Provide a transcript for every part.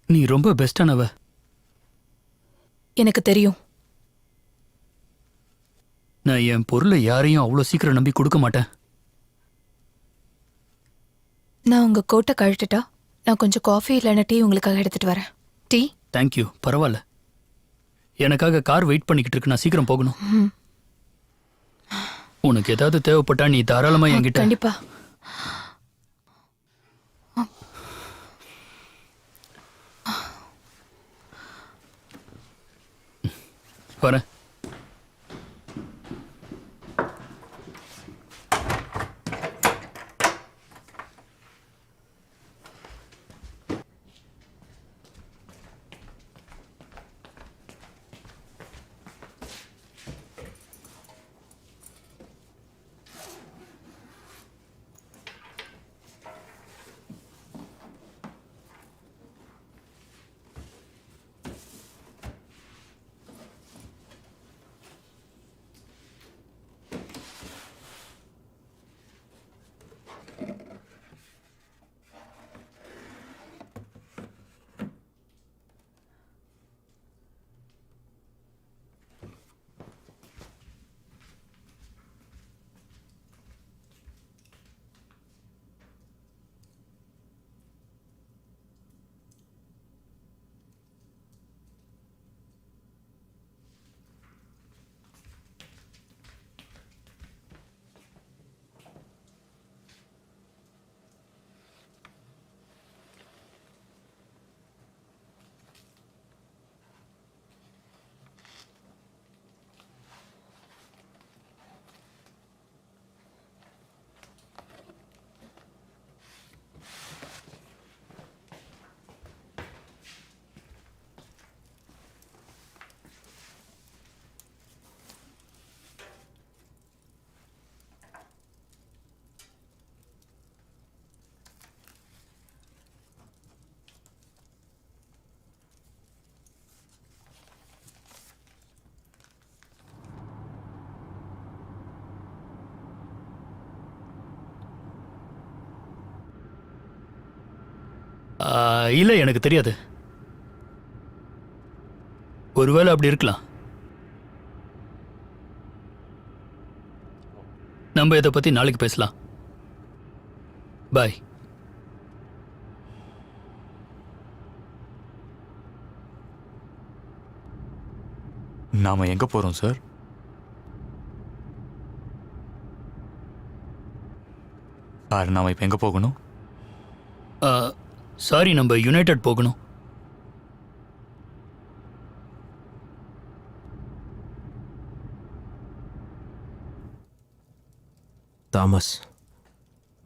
நீ ரொம்ப பெஸ்டானவ. எனக்கு தெரியும். நான் என் பொருளை யாரையும் அவ்வளோ சீக்கிரம் நம்பி கொடுக்க மாட்டேன். நான் உங்க கோட்டை கழட்டுட்டா நான் கொஞ்சம் காஃபி இல்லைன்னா டீ உங்களுக்காக எடுத்துட்டு வரேன். டீ? தேங்க்யூ, பரவாயில்ல. எனக்காக கார் வெயிட் பண்ணிக்கிட்டு இருக்கு, நான் சீக்கிரம் போகணும். உனக்கு ஏதாவது தேவைப்பட்டா நீ தாராளமா என்கிட்ட. கண்டிப்பா. வரேன். இல்லை, எனக்கு தெரியாது. ஒருவேளை அப்படி இருக்கலாம். நம்ம இதை பத்தி நாளைக்கு பேசலாம். பாய். நாம எங்க போறோம் சார்? நாம இப்ப எங்க போகணும்? சாரி, நம்ம யுனைடெட் போகணும். தாமஸ்,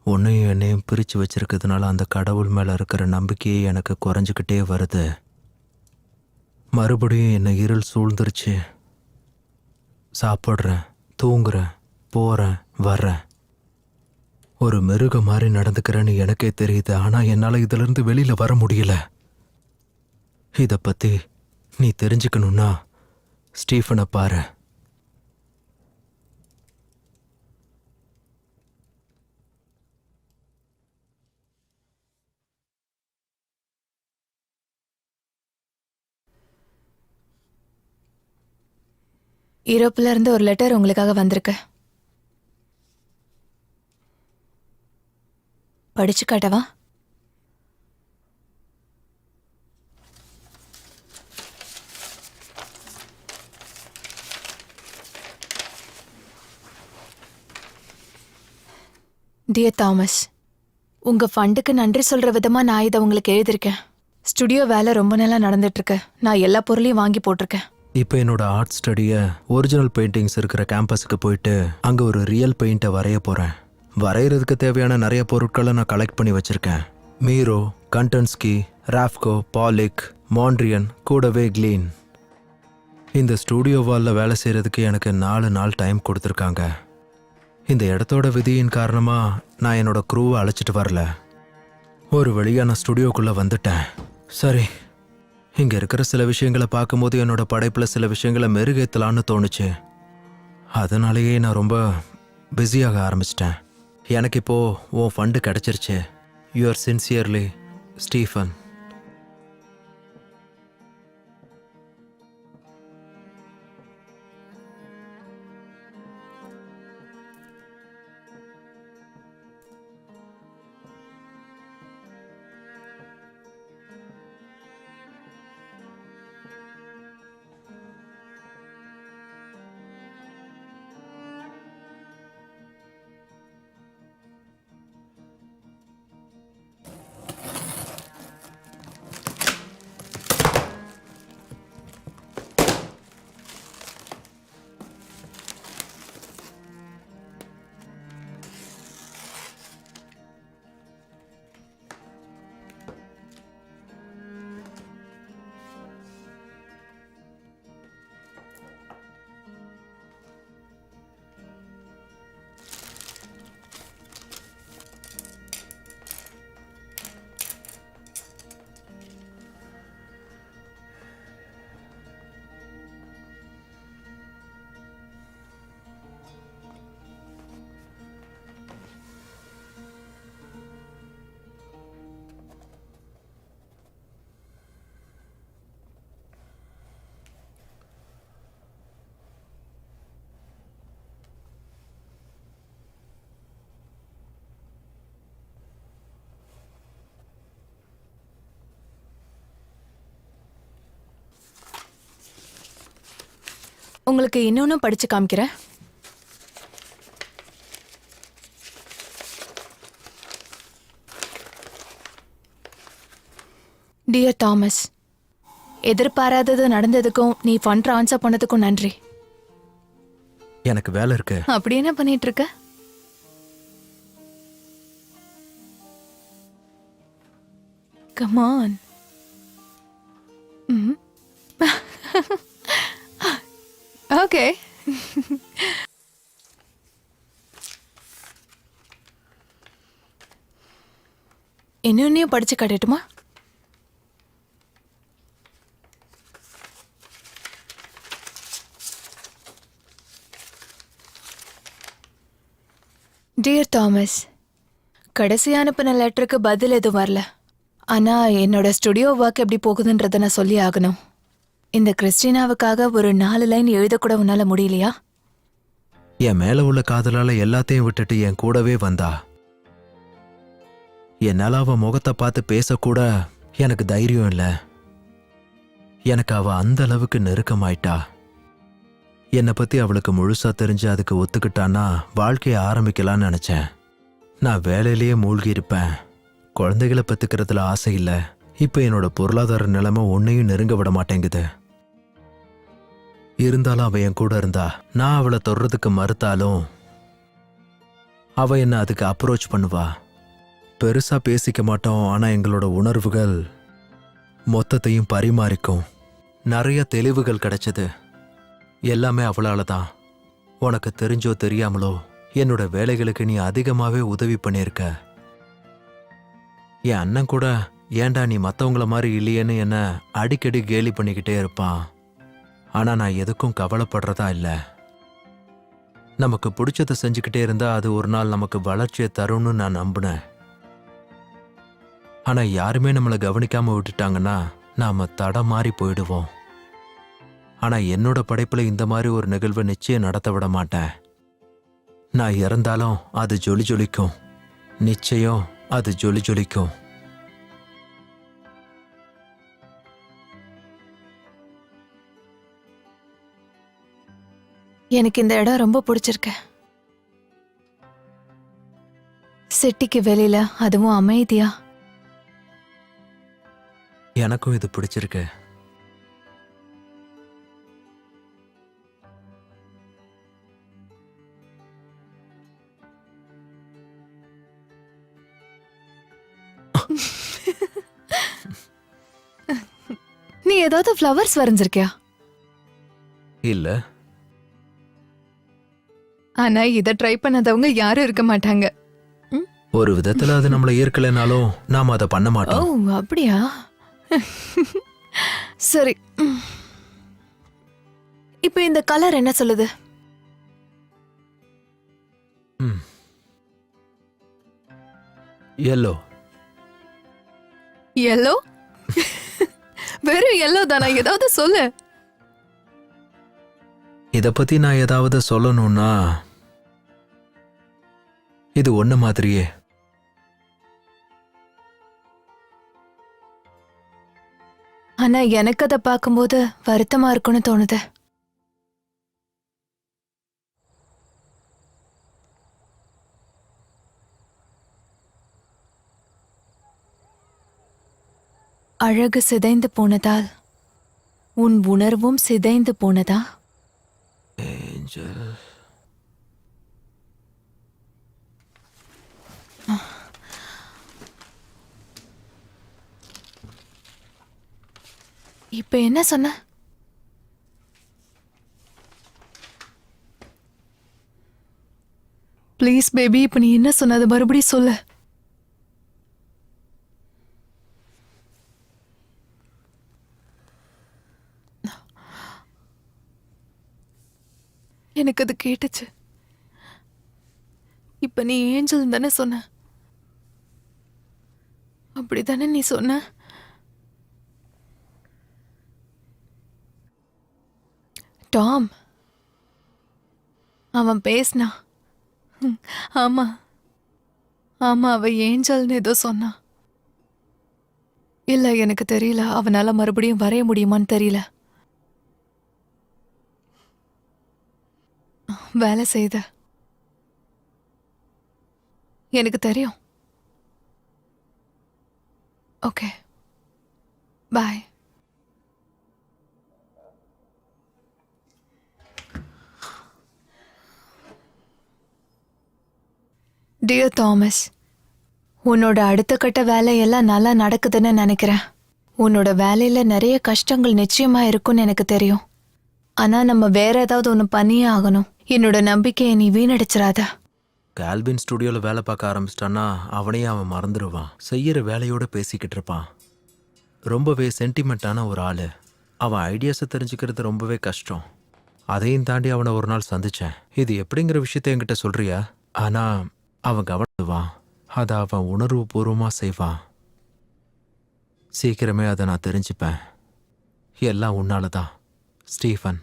உன்னையும் என்னையும் பிரித்து வச்சிருக்கிறதுனால அந்த கடவுள் மேலே இருக்கிற நம்பிக்கையே எனக்கு குறைஞ்சிக்கிட்டே வருது. மறுபடியும் என்னை இருள் சூழ்ந்துருச்சு. சாப்பிட்றேன், தூங்குறேன், போகிறேன், வர்றேன். ஒரு மிருகம் மாதிரி நடந்துக்கிறேன்னு எனக்கே தெரியுது. ஆனால் என்னால் இதிலிருந்து வெளியில் வர முடியல. இதை பற்றி நீ தெரிஞ்சுக்கணுன்னா ஸ்டீஃபனை பாரு. யூரோப்ல இருந்து ஒரு லெட்டர் உங்களுக்காக வந்திருக்கு. படிச்சு காட்டவா? டியர் தாமஸ், உங்க ஃபண்டுக்கு நன்றி சொல்ற விதமா நான் இதை உங்களுக்கு எழுதியிருக்கேன். ஸ்டுடியோ வேலை ரொம்ப நாளா நடந்துட்டு இருக்கு. நான் எல்லா பொருளையும் வாங்கி போட்டிருக்கேன். இப்போ என்னோட ஆர்ட் ஸ்டடியை ஒரிஜினல் பெயிண்டிங்ஸ் இருக்கிற கேம்பஸுக்கு போயிட்டு அங்கே ஒரு ரியல் பெயிண்ட்டை வரைய போகிறேன். வரைகிறதுக்கு தேவையான நிறைய பொருட்களை நான் கலெக்ட் பண்ணி வச்சுருக்கேன். மீரோ, கண்டன்ஸ்கி, ராஃப்கோ, பாலிக், மாண்ட்ரியன், கூடவே கிளீன். இந்த ஸ்டூடியோ வாலில் வேலை செய்கிறதுக்கு எனக்கு 4 நாள் டைம் கொடுத்துருக்காங்க. இந்த இடத்தோட விதியின் காரணமாக நான் என்னோட க்ரூவை அழைச்சிட்டு வரல. ஒரு வழியாக நான் ஸ்டுடியோக்குள்ளே வந்துட்டேன். சரி, இங்கே இருக்கிற சில விஷயங்களை பார்க்கும்போது என்னோட படைப்பில் சில விஷயங்களை மெருகேற்றலான்னு தோணுச்சு. அதனாலேயே நான் ரொம்ப பிஸியாக ஆரம்பிச்சிட்டேன். எனக்கு இப்போது உன் ஃபண்டு கிடச்சிருச்சு. Yours sincerely Stephen. உங்களுக்கு இன்னொன்னும் படிச்சு காமிக்கிறேன். டியர் தாமஸ், எதிர்பாராதது நடந்ததுக்கும் நீ ஃபண்ட் ட்ரான்ஸ்ஃபர் பண்ணதுக்கும் நன்றி. எனக்கு வேலை இருக்கு. அப்படி என்ன பண்ணிட்டு இருக்க? Come on. Okay. இன்னொன்னையும் படிச்சு காட்டட்டுமா? டியர் தாமஸ், கடைசி அனுப்பின லெட்டருக்கு பதில் எதுவும் வரல. ஆனா என்னோட ஸ்டுடியோ ஒர்க் எப்படி போகுதுன்றத நான் சொல்லி ஆகணும். இந்த கிறிஸ்டினாவுக்காக ஒரு 4 லைன் எழுதக்கூட உன்னால முடியலையா? என் மேல உள்ள காதலால எல்லாத்தையும் விட்டுட்டு என் கூடவே வந்தா. என்னால அவ முகத்தை பார்த்து பேசக்கூட எனக்கு தைரியம் இல்ல. எனக்கு அவ அந்த அளவுக்கு நெருக்கமாயிட்டா. என்னை பத்தி அவளுக்கு முழுசா தெரிஞ்சு அதுக்கு ஒத்துக்கிட்டான்னா வாழ்க்கையை ஆரம்பிக்கலான்னு நினைச்சேன். நான் வேலையிலேயே மூழ்கி இருப்பேன். குழந்தைகளை பெத்துக்கிறதுல ஆசை இல்லை. இப்ப என்னோட பொருளாதார நிலைமை ஒன்னையும் நெருங்க விட மாட்டேங்குது. இருந்தாலும் அவ என் கூட இருந்தா, நான் அவளை தொடுறதுக்கு மறுத்தாலும் அவ என்ன அதுக்கு அப்ரோச் பண்ணுவா. பெருசா பேசிக்க மாட்டோம், ஆனா எங்களோட உணர்வுகள் மொத்தத்தையும் பரிமாறிக்கும். நிறைய தெளிவுகள் கிடைச்சது. எல்லாமே அவளால தான். உனக்கு தெரிஞ்சோ தெரியாமலோ என்னோட வேலைகளுக்கு நீ அதிகமாவே உதவி பண்ணியிருக்க. என் அண்ணன் கூட ஏன்டா நீ மற்றவங்கள மாதிரி இல்லையேன்னு என்ன அடிக்கடி கேலி பண்ணிக்கிட்டே இருப்பான். ஆனா நான் எதுக்கும் கவலைப்படுறதா இல்லை. நமக்கு பிடிச்சதை செஞ்சுக்கிட்டே இருந்தா அது ஒரு நாள் நமக்கு வளர்ச்சியை தரும்னு நான் நம்பினேன். ஆனா யாருமே நம்மளை கவனிக்காம விட்டுட்டாங்கன்னா நாம தடமாறி போயிடுவோம். ஆனா என்னோட படைப்புல இந்த மாதிரி ஒரு நிகழ்வை நிச்சயம் நடத்த விட மாட்டேன். நான் இறந்தாலும் அது ஜொலி ஜொலிக்கும். நிச்சயம் அது ஜொலி ஜொலிக்கும். எனக்கு இந்த இடம் ரொம்ப பிடிச்சிருக்கு. சிட்டிக்கு வெளியில, அதுவும் அமைதியா. எனக்கும் இது பிடிச்சிருக்கு. நீ ஏதாவது ஃப்ளவர்ஸ் வரைஞ்சிருக்கியா? இல்ல. ஆனா இத ட்ரை பண்ணாதவங்க யாரும் இருக்க மாட்டாங்க. ஒரு விதத்துல அது நம்மளை ஈர்க்கலைனாலும் நாம அதை பண்ண ஓ மாட்டோம். அப்படியா? சரி, இப்போ இந்த கலர் என்ன சொல்லுது? எல்லோ. எல்லோ? வெறும் எல்லோ தானா? ஏதாவது சொல்லு. இத பத்தி நான் ஏதாவது சொல்லணும்னா இது ஒண்ணு மாதிரியே. ஆனா எனக்கு அதை பார்க்கும்போது வருத்தமா இருக்குன்னு தோணுது. அழகு சிதைந்து போனதால் உன் உணர்வும் சிதைந்து போனதா? ஏஞ்சல். இப்ப என்ன சொன்ன? ப்ளீஸ் பேபி, இப்ப நீ என்ன சொன்னது மறுபடியும் சொல்லு. எனக்கு அது கேட்டுச்சு. இப்ப நீ ஏஞ்சல் தானே சொன்ன? அப்படித்தானே நீ சொன்ன? டாம், அவன் பேசினா. ஆமா ஆமா, அவ ஏஞ்சல்னு ஏதோ சொன்னா. இல்ல, எனக்கு தெரியல. அவனால மறுபடியும் வரைய முடியுமான்னு தெரியல. வேலை செய்யுது. எனக்கு தெரியும். ஓகே, பாய். டியர் தாமஸ், உன்னோட அடுத்த கட்ட வேலையெல்லாம் நல்லா நடக்குதுன்னு நினைக்கிறேன். உன்னோட வேலையில நிறைய கஷ்டங்கள் நிச்சயமா இருக்கும்னு எனக்கு தெரியும். ஆனா நம்ம வேற ஏதாவது ஒன்று பண்ணியே ஆகணும். என்னோட நம்பிக்கையை நீ வீணடிச்சிடாத. கால்வின் ஸ்டுடியோவில் வேலை பார்க்க ஆரம்பிச்சிட்டான்னா அவனையே அவன் மறந்துடுவான். செய்யற வேலையோட பேசிக்கிட்டு இருப்பான். ரொம்பவே சென்டிமெண்ட்டான ஒரு ஆள். அவன் ஐடியாஸை தெரிஞ்சுக்கிறது ரொம்பவே கஷ்டம். அதையும் தாண்டி அவனை ஒரு நாள் சந்திச்சேன். இது எப்படிங்கிற விஷயத்த என்கிட்ட சொல்றியா? ஆனா அவன் கவனிடுவான். அதை அவன் உணர்வு பூர்வமாக செய்வான். சீக்கிரமே அதை நான் தெரிஞ்சுப்பேன். எல்லாம் உன்னால தான் ஸ்டீஃபன்.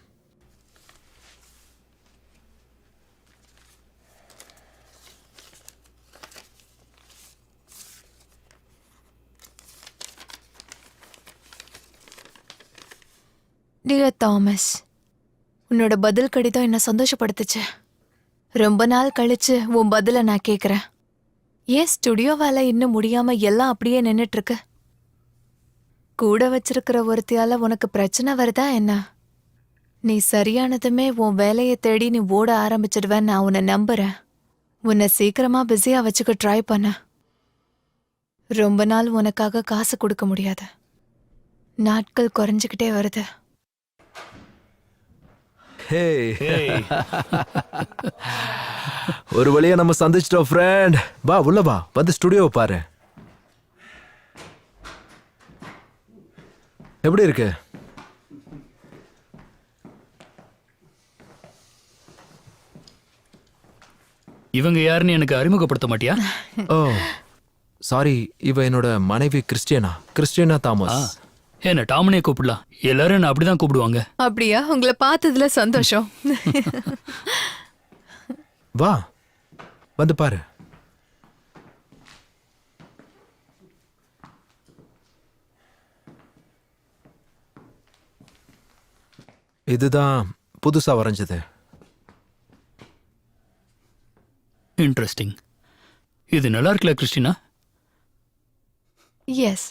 டியர் தாமஸ், உன்னோட பதில் கடிதம் என்ன சந்தோஷப்படுத்துச்சு. ரொம்ப நாள் கழிச்சு உன் பதிலை நான் கேட்குறேன். ஏன் ஸ்டுடியோ வேலை இன்னும் முடியாம எல்லாம் அப்படியே நின்றுட்டு இருக்கு? கூட வச்சிருக்கிற ஒருத்தியால உனக்கு பிரச்சனை வருதா என்ன? நீ சரியானதுமே உன் வேலையை தேடி நீ ஓட ஆரம்பிச்சிடுவேன். நான் உன்னை நம்புறேன். உன்னை சீக்கிரமா பிஸியா வச்சுக்க ட்ரை பண்ண. ரொம்ப நாள் உனக்காக காசு கொடுக்க முடியாது. நாட்கள் குறைஞ்சுக்கிட்டே வருது. ஹே, ஒரு வழியா நம்ம சந்திச்சிட்டோம் ஃப்ரெண்ட். வா உள்ள வா, வந்து ஸ்டுடியோவை பாரு. எப்படி இருக்கு? இவங்க யாருன்னு எனக்கு அறிமுகப்படுத்த மாட்டியா? ஓ சாரி, இவ என்னோட மனைவி கிறிஸ்டியனா தாமஸ். என்ன டாமனே கூப்பிடலாம். எல்லாரும் என்ன அப்படிதான் கூப்பிடுவாங்க. அப்படியா? உங்களை பார்த்ததுல சந்தோஷம். வா வந்து பாரு. இதுதான் புதுசா வரைஞ்சது. இன்ட்ரெஸ்டிங். இது நல்லா இருக்குல்ல Christina? Yes.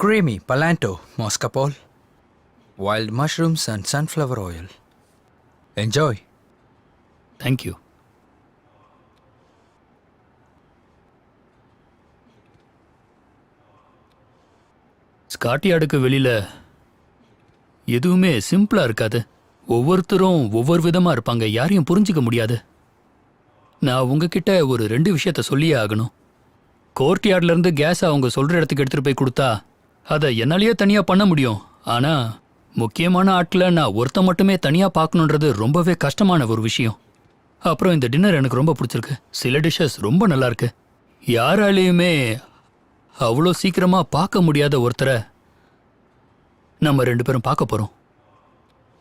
Creamy Palanto Moscapol, wild mushrooms and sunflower oil. Enjoy. Thank you. ஸ்காட்யார்டுக்கு வெளியில எதுவுமே சிம்பிளா இருக்காது. ஒவ்வொருத்தரும் ஒவ்வொரு விதமா இருப்பாங்க. யாரையும் புரிஞ்சிக்க முடியாது. நான் உங்ககிட்ட ஒரு 2 விஷயத்த சொல்லியே ஆகணும். கோர்ட்யார்ட்ல இருந்து கேஸ் அவங்க சொல்ற இடத்துக்கு எடுத்துட்டு போய் கொடுத்தா அதை என்னாலேயே தனியா பண்ண முடியும். ஆனா முக்கியமான ஆட்களை நான் ஒருத்த மட்டுமே தனியா பார்க்கணுன்றது ரொம்பவே கஷ்டமான ஒரு விஷயம். அப்புறம் இந்த டின்னர் எனக்கு ரொம்ப பிடிச்சிருக்கு. சில டிஷ்ஷஸ் ரொம்ப நல்லா இருக்கு. யாராலையுமே அவ்வளோ சீக்கிரமா பார்க்க முடியாத ஒருத்தரை நம்ம 2 பேரும் பார்க்க போறோம்.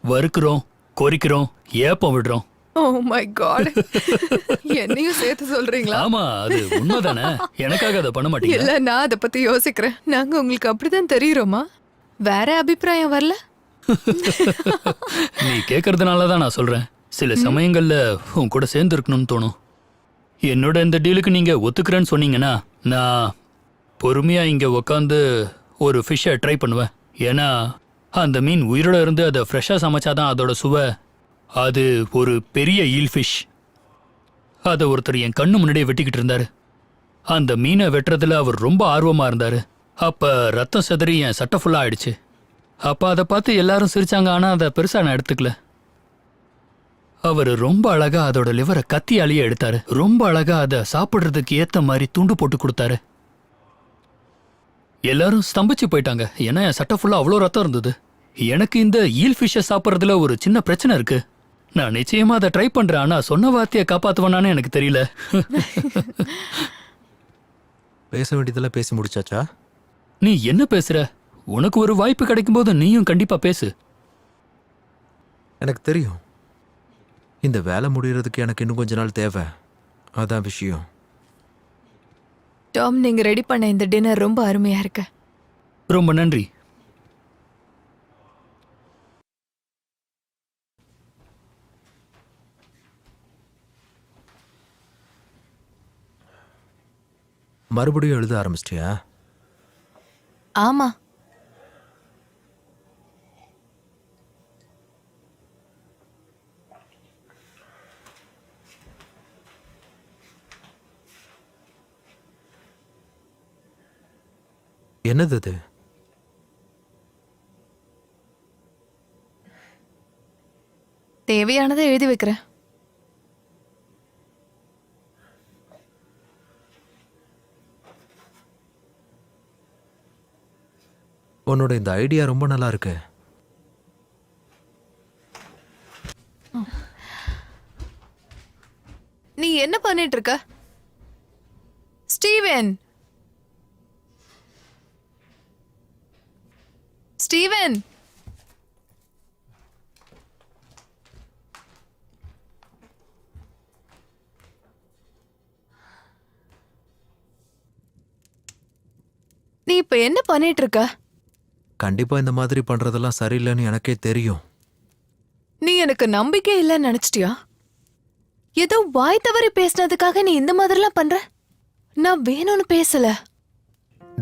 வறுக்கிறோம், கொறிக்கிறோம், ஏப்பம் விடுறோம். Oh my God. என்னையும் சேர்த்து சொல்றீங்களா? ஆமா, அது உண்மைதானே. எனக்காக அதை பண்ண மாட்டீங்க? இல்ல, நான் அதை பத்தி யோசிக்கிறேன். நாங்க உங்களுக்கு அப்படிதான் தெரியுறோமா? வேற அபிப்பிராயம் வரல? நீ கேட்கறதுனால தான் நான் சொல்றேன். சில சமயங்கள்ல உன் கூட சேர்ந்து இருக்கணும்னு தோணும். என்னோட இந்த டீலுக்கு நீங்க ஒத்துக்கிறேன்னு சொன்னீங்கன்னா நான் பொறுமையா இங்க உக்காந்து ஒரு ஃபிஷ்ஷை ட்ரை பண்ணுவேன். ஏன்னா அந்த மீன் உயிரோட இருந்து அதை ஃப்ரெஷ்ஷாக சமைச்சாதான் அதோட சுவை. அது ஒரு பெரிய ஈல் ஃபிஷ். அதை ஒருத்தர் என் கண்ணு முன்னாடியே வெட்டிக்கிட்டு இருந்தாரு. அந்த மீனை வெட்டுறதுல அவர் ரொம்ப ஆர்வமா இருந்தாரு. அப்ப ரத்தம் சிதறி என் சட்டை ஃபுல்லா ஆயிடுச்சு. அப்ப அதை பார்த்து எல்லாரும் சிரிச்சாங்க. ஆனா அதை பெருசா நான் எடுத்துக்கல. அவர் ரொம்ப அழகா அதோட லிவரை கத்தியாலேயே எடுத்தாரு. ரொம்ப அழகா அதை சாப்பிடுறதுக்கு ஏத்த மாதிரி துண்டு போட்டு கொடுத்தாரு. எல்லாரும் ஸ்தம்பிச்சு போயிட்டாங்க. ஏன்னா என் சட்டை ஃபுல்லா அவ்வளோ ரத்தம் இருந்தது. எனக்கு இந்த ஈல் ஃபிஷ்ஷை சாப்பிட்றதுல ஒரு சின்ன பிரச்சனை இருக்கு. நான் நிச்சயமா அதை ட்ரை பண்றேன். ஆனா சொன்ன வார்த்தையை காப்பாத்துவேனான்னு எனக்கு தெரியல. பேச வேண்டியதெல்லாம் பேசி முடிச்சாச்சா? நீ என்ன பேசுற? உனக்கு ஒரு வாய்ப்பு கிடைக்கும் போது நீயும் கண்டிப்பா பேசு. எனக்கு தெரியும், இந்த வேலை முடியறதுக்கு எனக்கு இன்னும் கொஞ்ச நாள் தேவை. அதான் விஷயம். டாம், நீங்க ரெடி பண்ண இந்த டின்னர் ரொம்ப அருமையா இருக்கு. ரொம்ப நன்றி. மறுபடியும் எழுத ஆரம்பிச்சிட்டியா? ஆமா, என்னது அது? தேவையானதை எழுதி வைக்கிறேன். உன்னோட இந்த ஐடியா ரொம்ப நல்லா இருக்கு. நீ என்ன பண்ணிட்டு இருக்க ஸ்டீவன்? ஸ்டீவன், நீ இப்ப என்ன பண்ணிட்டு இருக்க? கண்டிப்பா இந்த மாதிரி பண்றதெல்லாம் சரியில்லைன்னு எனக்கே தெரியும். நீ எனக்கு நம்பிக்கை இல்லைன்னு நினைச்சிட்டியா? ஏதோ வாய் தவறி பேசினதுக்காக நீ இந்த மாதிரிலாம் பண்ற? நான் வேணும்னு பேசல.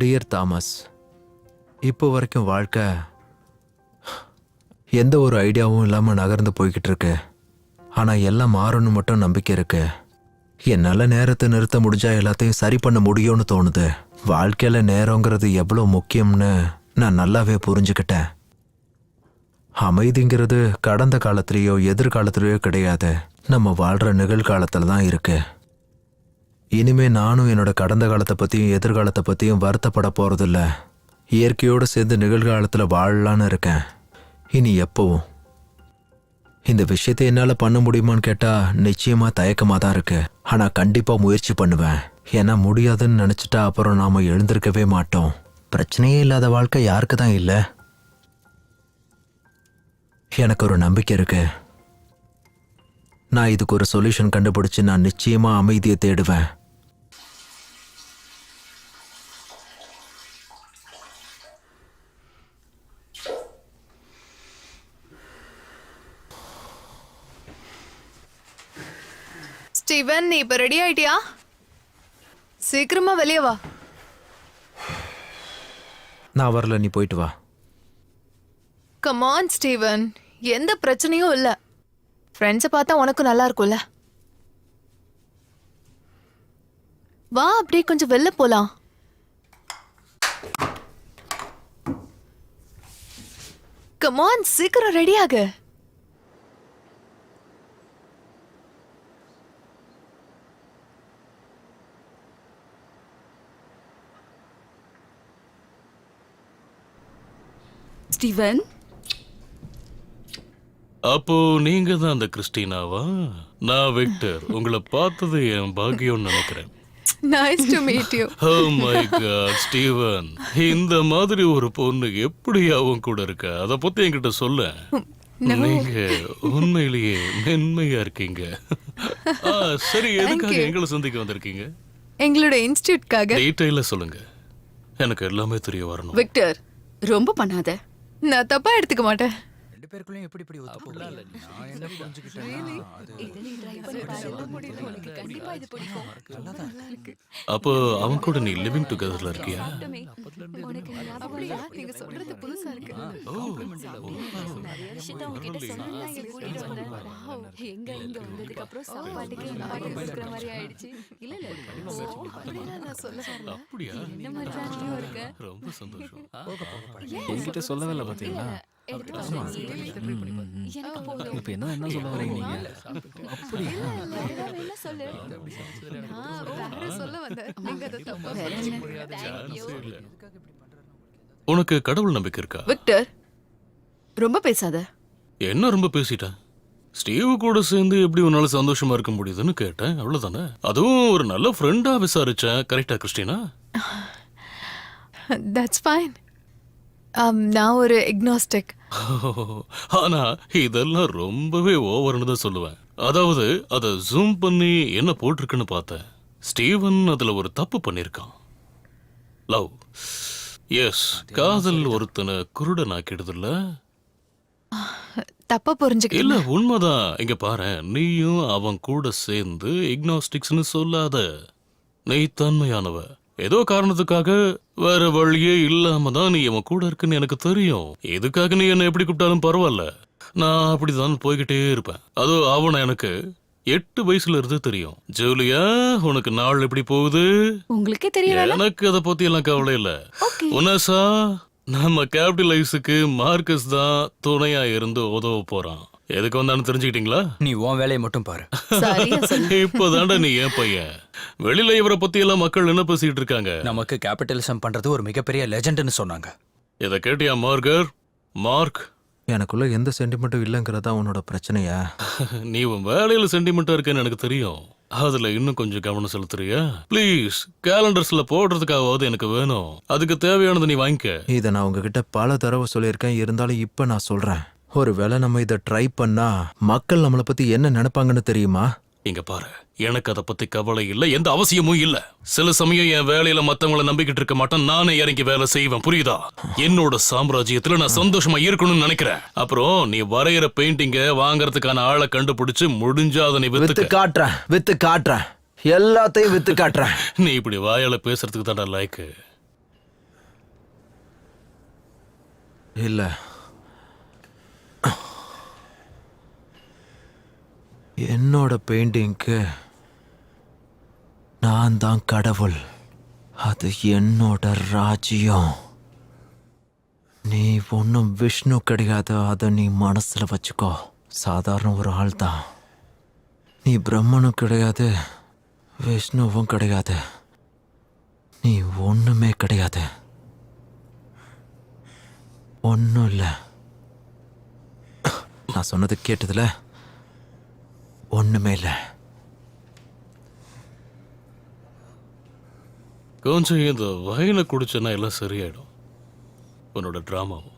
டியர் தாமஸ், இப்போ வரைக்கும் வாழ்க்கை எந்த ஒரு ஐடியாவும் இல்லாம நகர்ந்து போய்கிட்டு இருக்கு. ஆனா எல்லாம் மாறணும்னு மட்டும் நம்பிக்கை இருக்கு. என்னால நேரத்தை நிறுத்த முடிஞ்சா எல்லாத்தையும் சரி பண்ண முடியும்னு தோணுது. வாழ்க்கையில நேரங்கிறது எவ்வளவு முக்கியம்னு நான் நல்லாவே புரிஞ்சுக்கிட்டேன். அமைதிங்கிறது கடந்த காலத்திலேயோ எதிர்காலத்திலேயோ கிடையாது, நம்ம வாழ்ற நிகழ்காலத்துல தான் இருக்கு. இனிமே நானும் என்னோட கடந்த காலத்தை பத்தியும் எதிர்காலத்தை பத்தியும் வருத்தப்பட போறதில்ல. இயற்கையோடு சேர்ந்து நிகழ்காலத்துல வாழலான்னு இருக்கேன். இனி எப்பவும் இந்த விஷயத்தை என்னால பண்ண முடியுமான்னு கேட்டா நிச்சயமா தயக்கமா தான் இருக்கு. ஆனா கண்டிப்பா முயற்சி பண்ணுவேன். ஏன்னா முடியாதுன்னு நினைச்சிட்டா அப்புறம் நாம எழுந்திருக்கவே மாட்டோம். பிரச்சனையே இல்லாத வாழ்க்கை யாருக்கு தான் இல்லை? எனக்கு ஒரு நம்பிக்கை இருக்கு. நான் இதுக்கு ஒரு சொல்யூஷன் கண்டுபிடிச்சு நான் நிச்சயமா அமைதியை தேடுவேன். ஸ்டீவன், நீ இப்ப ரெடி ஆயிட்டியா? சீக்கிரமா வெளியே வா. நான் வரல, நீ போயிட்டு வா. கமான் ஸ்டீவன், எந்த பிரச்சனையும் இல்ல. ஃப்ரெண்ட்ஸை பார்த்தா உனக்கும் நல்லா இருக்கும்ல. வா, அப்படியே கொஞ்சம் வெளில போலாம். கமான், சீக்கிரம் ரெடி ஆகு. ஸ்டீவன், அப்போ நீங்க தான் அந்த கிறிஸ்டினாவா? நான் விக்டர். உங்களை பார்த்தது என் பாக்கியம்னு நினைக்கிறேன். Nice to meet you. Oh my God Steven, இந்த மாதிரி ஒரு பொண்ணு எப்படி அவன் கூட இருக்க? அத பத்தி என்கிட்ட சொல்ல. நீங்க உண்மையிலேயே மென்மையா இருக்கீங்க. சரி, எதுக்காக எங்களை சந்திக்க வந்திருக்கீங்க? எங்களோட இன்ஸ்டிடியூட்காக. டீடைலா சொல்லுங்க, எனக்கு எல்லாமே தெரிய வரணும். விக்டர், ரொம்ப பண்ணாத. நான் தப்பா எடுத்துக்க மாட்டேன். ரெண்டு பேருக்குள்ளயும் எப்படி இப்படி ஒத்து போகல? நான் என்ன புரிஞ்சுக்கிட்டேன்னா அப்போ அவன் கூட நீ லிவிங் டுகெதர்ல இருக்கியா? அப்படியா? நீங்க சொல்றது புதுசா இருக்கு. அப்படியா? ரொம்ப சந்தோஷம். என்கிட்ட சொல்லவே இல்லை பார்த்தீங்களா? எனக்கு போதும். இப்ப என்ன சொல்ல வரீங்க நீங்க? வேற என்ன? சான்ஸே இல்ல. உனக்கு கடவுள் நம்பிக்கை இருக்கா? விக்டர் ரொம்ப பேசாத. என்ன ரொம்ப பேசிட்டேன்? ஸ்டீவ் கூட சேர்ந்து எப்படி உன்னால சந்தோஷமா இருக்க முடியுதுன்னு கேட்டேன், அவ்வளவுதானே. அதுவும் ஒரு நல்ல ஃப்ரெண்டா விசாரிச்சேன். கரெக்டா கிறிஸ்டினா? That's fine. நான் ஒரு எக்னாஸ்டிக். ஆனா இதெல்லாம் ரொம்பவே ஓவர்னு தான் சொல்லுவேன். அதாவது அதை ஜூம் பண்ணி என்ன போட்டிருக்குன்னு பார்த்தேன். ஸ்டீவன் அதுல ஒரு தப்பு பண்ணிருக்கான். லவ், எஸ், காதல் ஒருத்தனை குருடனாக்கிடுதுல்ல. தப்பா புரிஞ்சுக்கிட்டீங்க. இல்ல உண்மைதான். இங்க பாரு, நீயும் அவன் கூட சேர்ந்து இக்னாஸ்டிக்ஸ்னு சொல்லாத. நீ தன்மையானவ. ஏதோ காரணத்துக்காக வேற வழியே இல்லாம தான் நீ அவன் கூட இருக்குன்னு எனக்கு தெரியும். இதுக்காக நீ என்ன எப்படி கூப்பிட்டாலும் பரவாயில்ல, நான் அப்படிதான் போய்கிட்டே இருப்பேன். அதோ அவனை எனக்கு 8 வயசுல இருந்து தெரியும். ஜூலியா, உனக்கு நாள் எப்படி போகுது? உங்களுக்கே தெரியல. எனக்கு அதை பத்தி எல்லாம் கவலை இல்ல. உனசா, நம்ம கேபிட்டலைஸுக்கு மார்க்கஸ் தான் துணையா இருந்து உதவ போறான். எதுக்கு வந்தான்னு தெரிஞ்சுக்கிட்டீங்களா? நீ உன் வேலையை மட்டும் பாரு. சரியா சொல்லு. இப்பதான்டா நீ ஏன் பையன். வெளியில இவரை பத்தி எல்லாம் மக்கள் என்ன பேசிட்டு இருக்காங்க. நமக்கு கேபிட்டலிசம் பண்றது ஒரு மிகப்பெரிய லெஜெண்ட்னு சொன்னாங்க. இத கேட்டியா மார்கர்? மார்க், எனக்குள்ள எந்த சென்டிமெண்ட்டும் இல்லைங்கிறதா உன்னோட பிரச்சனையா? நீ உன் வேலையில சென்டிமெண்டா இருக்கேன்னு எனக்கு தெரியும். அதுல இன்னும் கொஞ்சம் கவனம் செலுத்துறியா? ப்ளீஸ், கேலண்டர்ஸ்ல போடுறதுக்காவது எனக்கு வேணும். அதுக்கு தேவையானது நீ வாங்கிக்க. இதை நான் உங்ககிட்ட பல தடவை சொல்லியிருக்கேன். இருந்தாலும் இப்ப நான் சொல்றேன். ஒருவேளை நம்ம இதை ட்ரை பண்ணா மக்கள் நம்மளை பத்தி என்ன நினைப்பாங்கன்னு தெரியுமா? இங்க பாரு, எனக்கு அதை பத்தி கவலை இல்ல, எந்த அவசியமும் இல்ல. சில சமயம் என் வேலையில மத்தவங்கள நம்பிக்கிட்டு இருக்க மாட்டேன். நானே இறங்கி வேலை செய்வேன், புரியுதா? என்னோட சாம்ராஜ்யத்துல நான் சந்தோஷமா இருக்கணும்னு நினைக்கிறேன். அப்புறம் நீ வரைகிற பெயிண்டிங்க வாங்கறதுக்கான ஆளை கண்டுபிடிச்சு முடிஞ்சா அதை நீ வித்து காட்டுறேன். எல்லாத்தையும் வித்து காட்டுறேன். நீ இப்படி வாயால பேசுறதுக்கு தான்டா லைக்கு. இல்ல, என்னோட பெயிண்டிங்க்கு நான் தான் கடவுள். அது என்னோட ராஜ்யம். நீ ஒன்றும் விஷ்ணு கிடையாது, அதை நீ மனசுல வச்சுக்கோ. சாதாரண ஒரு ஆள் தான். நீ பிரம்மனும் கிடையாது, விஷ்ணுவும் கிடையாது. நீ ஒண்ணுமே கிடையாது. ஒன்றும் இல்லை. நான் சொன்னது கேட்டதுல? ஒண்ணுமே இல்லை. கொஞ்சம் இந்த வயனை குடிச்சனா எல்லாம் சரியாயிடும். உன்னோட டிராமாவும்.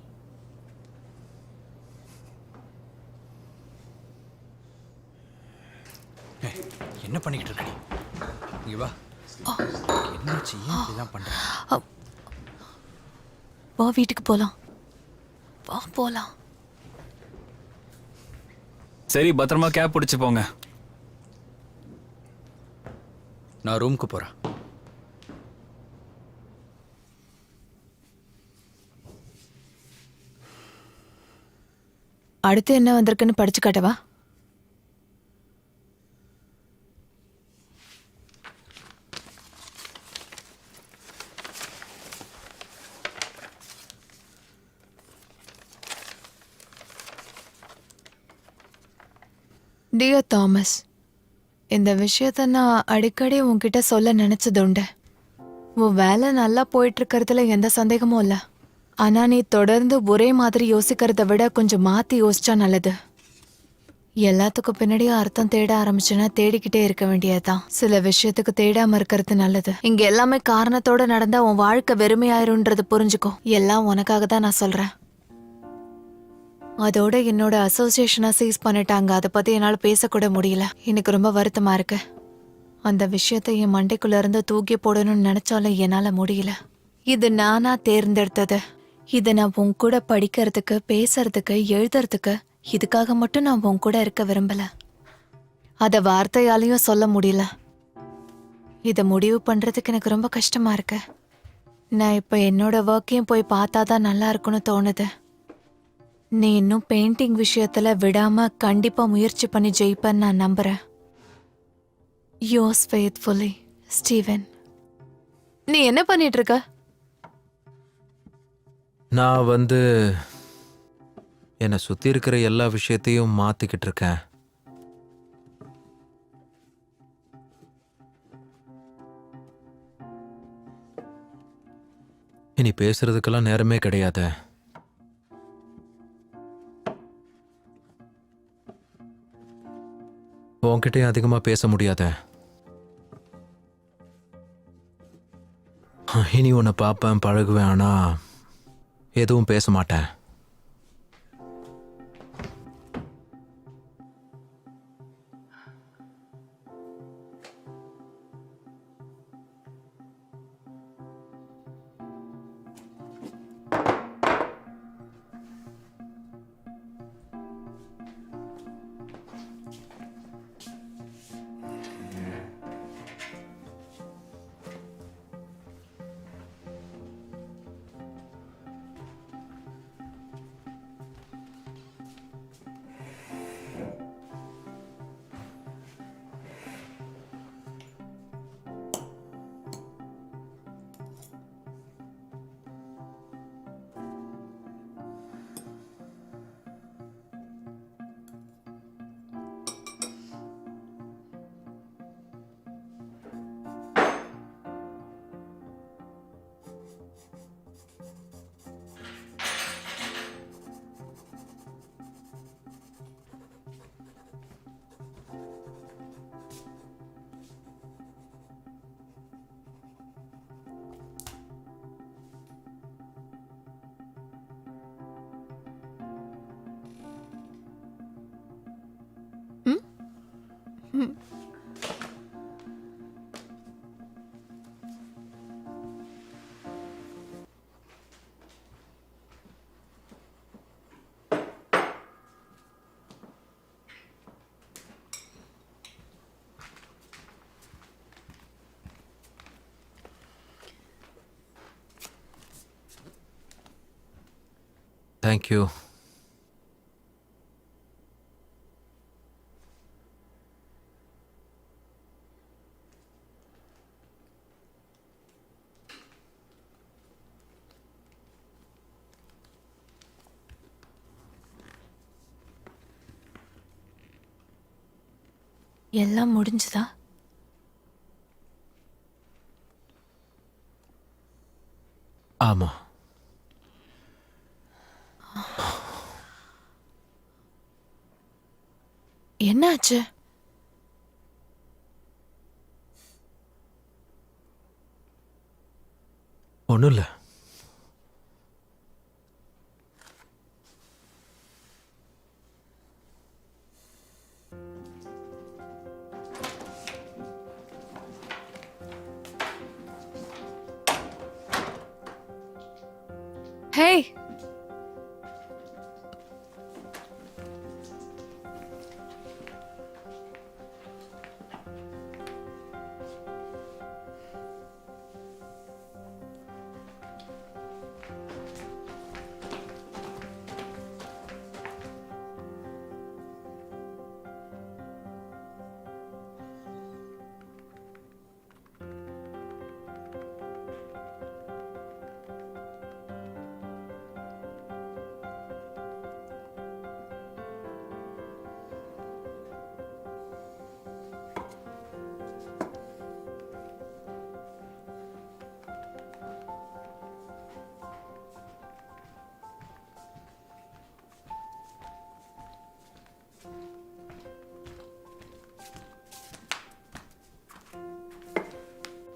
என்ன பண்ணிக்கிட்டு இருக்க நீ? இங்க வா. என்னாச்சு? ஏன் இப்படிலாம் பண்ற? வா, வீட்டுக்கு போலாம். வா போலாம். சரி, பத்திரமா கேப் பிடிச்சு போங்க. நான் ரூமுக்கு போறேன். அடுத்து என்ன வந்திருக்குன்னு படிச்சு காட்டவா? டியர் தாமஸ், இந்த விஷயத்த நான் அடிக்கடி உன்கிட்ட சொல்ல நினைச்சது உண்டு. உன் வேலை நல்லா போயிட்டு இருக்கிறதுல எந்த சந்தேகமும் இல்லை. ஆனா நீ தொடர்ந்து ஒரே மாதிரி யோசிக்கிறத விட கொஞ்சம் மாத்தி யோசிச்சா நல்லது. எல்லாத்துக்கும் பின்னாடியும் அர்த்தம் தேட ஆரம்பிச்சுன்னா தேடிக்கிட்டே இருக்க வேண்டியதுதான். சில விஷயத்துக்கு தேடாம இருக்கிறது நல்லது. இங்க எல்லாமே காரணத்தோட நடந்தா உன் வாழ்க்கை வெறுமையாயிருன்றது புரிஞ்சுக்கோ. எல்லாம் உனக்காக தான் நான் சொல்றேன். அதோட என்னோட அசோசியேஷனை சீஸ் பண்ணிட்டாங்க. அதை பத்தி என்னால பேசக்கூட முடியல. எனக்கு ரொம்ப வருத்தமா இருக்கு. அந்த விஷயத்தை என் மண்டைக்குள்ள இருந்து தூக்கி போடணும்னு நினைச்சாலும் என்னால முடியல. இது நானா தேர்ந்தெடுத்தது. இதை நான் உன் கூட படிக்கிறதுக்கு, பேசுறதுக்கு, எழுதுறதுக்கு, இதுக்காக மட்டும் நான் உன் கூட இருக்க விரும்பல. அத வார்த்தையாலையும் சொல்ல முடியல. இதை முடிவு பண்றதுக்கு எனக்கு ரொம்ப கஷ்டமா இருக்கு. நான் இப்ப என்னோட ஒர்க்கையும் போய் பார்த்தாதான் நல்லா இருக்கும்னு தோணுது. நீ இன்னும் பெயிண்டிங் விஷயத்துல விடாம கண்டிப்பா முயற்சி பண்ணி ஜெயிப்பேன்னு நான் நம்புறேன். Yours faithfully, Steven. நீ என்ன பண்ணிட்டு இருக்க? நான் என்னை சுற்றி இருக்கிற எல்லா விஷயத்தையும் மாற்றிக்கிட்டு இருக்கேன். இனி பேசுறதுக்கெல்லாம் நேரமே கிடையாது. உன்கிட்டயும் அதிகமாக பேச முடியாத. இனி உன்னை பார்ப்பேன், பழகுவேன், ஆனால் எதுவும் பேச மாட்டேன். தேங்க்யூ. எல்லாம் முடிஞ்சுதா? ஆமா. என்னாச்சு? ஒன்றும் இல்லை. ஹே,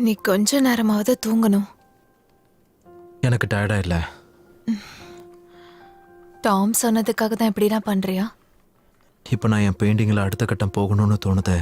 நீ கொஞ்ச நேரமாவது தூங்கணும். எனக்கு டயர்டா இல்லை. டாம் சொன்னதுக்காக தான் இப்படிலாம் பண்றியா? இப்போ நான் என் பெயிண்டிங்கில் அடுத்த கட்டம் போகணும்னு தோணுது.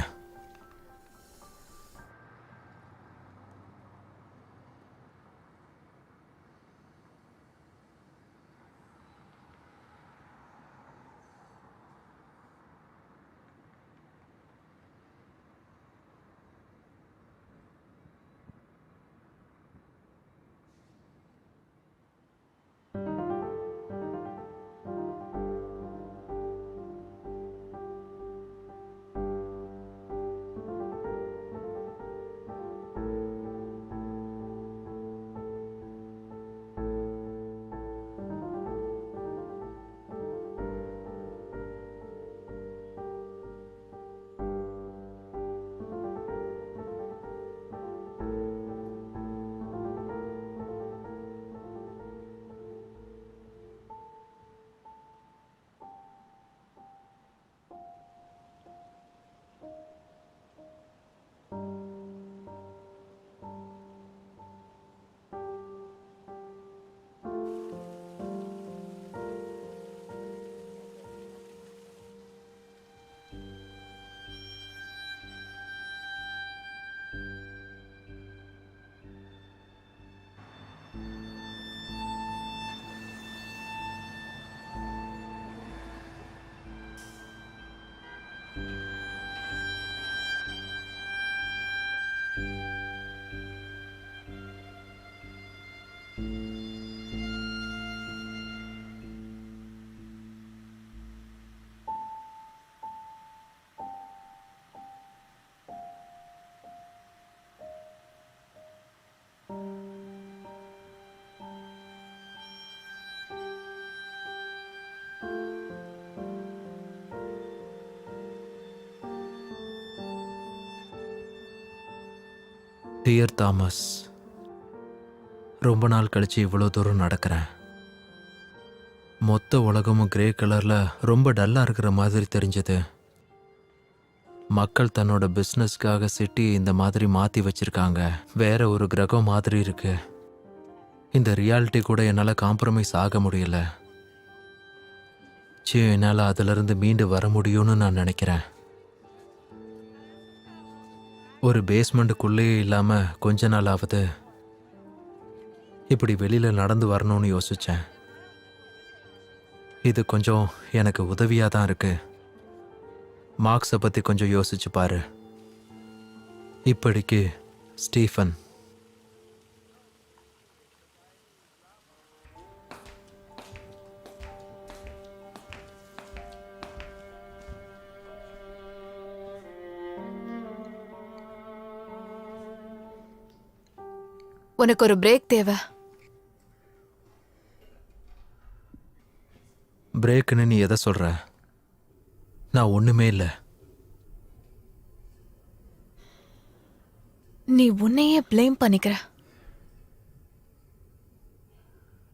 டியர் தாமஸ், ரொம்ப நாள் கழிச்சு இவ்வளோ தூரம் நடக்கிறேன். மொத்த உலகமும் கிரே கலரில் ரொம்ப டல்லாக இருக்கிற மாதிரி தெரிஞ்சது. மக்கள் தன்னோட பிஸ்னஸ்க்காக சிட்டியை இந்த மாதிரி மாற்றி வச்சிருக்காங்க. வேற ஒரு கிரகம் மாதிரி இருக்கு. இந்த ரியாலிட்டி கூட என்னால் காம்ப்ரமைஸ் ஆக முடியல. என்னால் அதிலிருந்து மீண்டு வர முடியும்னு நான் நினைக்கிறேன். ஒரு பேஸ்மெண்ட்டுக்குள்ளேயே இல்லாமல் கொஞ்ச நாள் ஆகுது இப்படி வெளியில் நடந்து வரணும்னு யோசித்தேன். இது கொஞ்சம் எனக்கு உதவியாக தான் இருக்கு. மார்க்ஸை பற்றி கொஞ்சம் யோசிச்சு பாரு. இப்படிக்கு ஸ்டீஃபன். உனக்கு ஒரு பிரேக் தேவை. பிரேக்குன்னு நீ எதை சொல்ற? நான் ஒன்றுமே இல்லை. நீ உன்னையே ப்ளேம் பண்ணிக்கிற.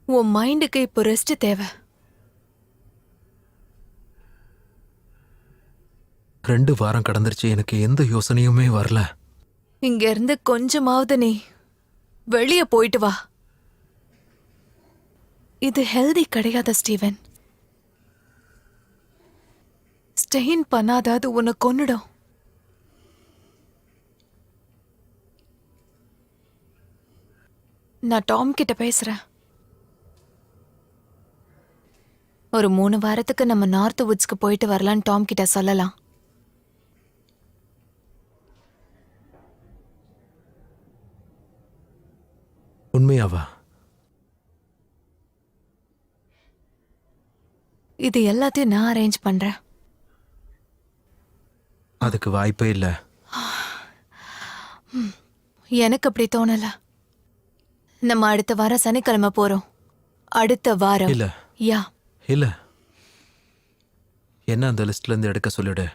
உன் மைண்டுக்கு இப்போ ரெஸ்ட் தேவை. 2 வாரம் கடந்துருச்சு, எனக்கு எந்த யோசனையுமே வரல. இங்க இருந்து கொஞ்சமாவது நீ வெளியே போயிட்டு வா. இது ஹெல்தி கிடையாத ஸ்டீவன். ஸ்டெயின் பண்ணாத, அது உன்னை கொன்னுடும். நான் டாம் கிட்ட பேசுறேன். ஒரு 3 வாரத்துக்கு நம்ம நார்த் வுட்ஸ்க்கு போயிட்டு வரலான்னு டாம் கிட்ட சொல்லலாம். உண்மையாவா? இது எல்லாத்தையும் நான் அரேஞ்ச் பண்றேன். அதுக்கு வாய்ப்பே இல்லை. எனக்கு அப்படி தோணல. நம்ம அடுத்த வாரம் சனிக்கிழமை போறோம். அடுத்த வாரம். இல்ல யா. இல்ல, என்ன அந்த லிஸ்ட்ல இருந்து எடுக்க சொல்லிடு.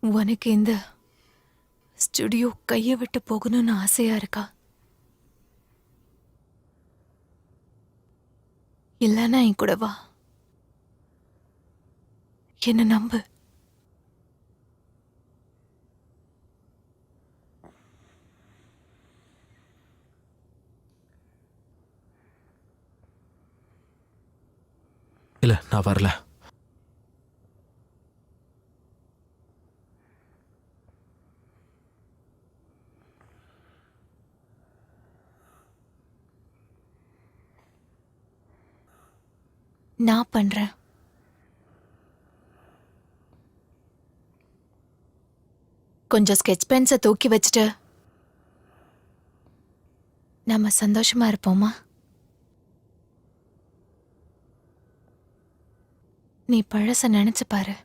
உனக்கு இந்த ஸ்டுடியோ கையை விட்டு போகணும்னு ஆசையா இருக்கா? இல்லைன்னா என் கூட வா. என்ன நம்பு. இல்ல, நான் வரல. நான் பண்றேன். கொஞ்சம் ஸ்கெட்ச் பென்ஸை தூக்கி வச்சுட்டு நம்ம சந்தோஷமா இருப்போமா? நீ பழச நினைச்சு பாரு.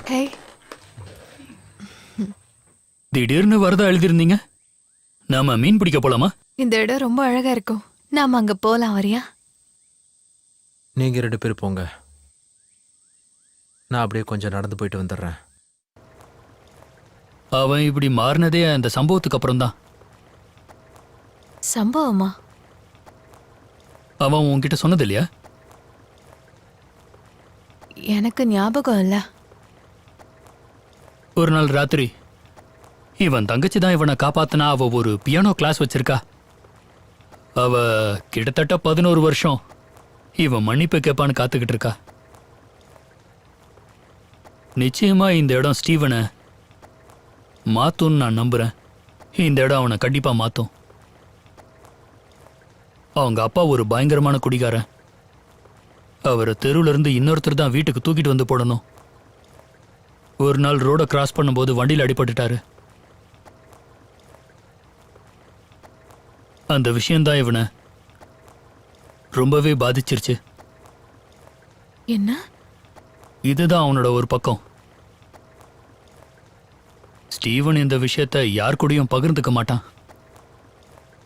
ஹே, திடீர்னு வரதா எழுதிருந்தீங்க. நாம மீன் பிடிக்க போலாமா? இந்த இடம் ரொம்ப அழகா இருக்கும். நாம அங்க போலாம், வரியா? நீங்க 2 பேர் போங்க, நான் அப்படியே கொஞ்சம் நடந்து போயிட்டு வந்துடுறேன். அவன் இப்படி மாறினதே அந்த சம்பவத்துக்கு அப்புறம் தான். சம்பவமா? அவன் உன்கிட்ட சொன்னது இல்லையா? எனக்கு ஞாபகம் இல்ல. ஒரு நாள் ராத்திரி இவன் தங்கச்சி தான் இவனை காப்பாத்தினா. அவ ஒரு பியானோ கிளாஸ் வச்சிருக்கா. அவ கிட்டத்தட்ட 11 வருஷம் இவன் மன்னிப்பு கேட்பான்னு காத்துக்கிட்டு இருக்கா. நிச்சயமா இந்த இடம் ஸ்டீவனை மாத்தும்னு நான் நம்புறேன். இந்த இடம் அவனை கண்டிப்பா மாத்தும். அவங்க அப்பா ஒரு பயங்கரமான குடிகாரன். அவரை தெருவுல இருந்து இன்னொருத்தர் தான் வீட்டுக்கு தூக்கிட்டு வந்து போடணும். ஒரு நாள் ரோட கிராஸ் பண்ணும்போது வண்டியில் அடிபட்டுட்டாரு. அந்த விஷயம்தான் இவனை ரொம்பவே பாதிச்சிருச்சு. என்ன? இதுதான் அவனோட ஒரு பக்கம். ஸ்டீவன் இந்த விஷயத்தை யார் கூடயும் பகிர்ந்துக்க மாட்டான்.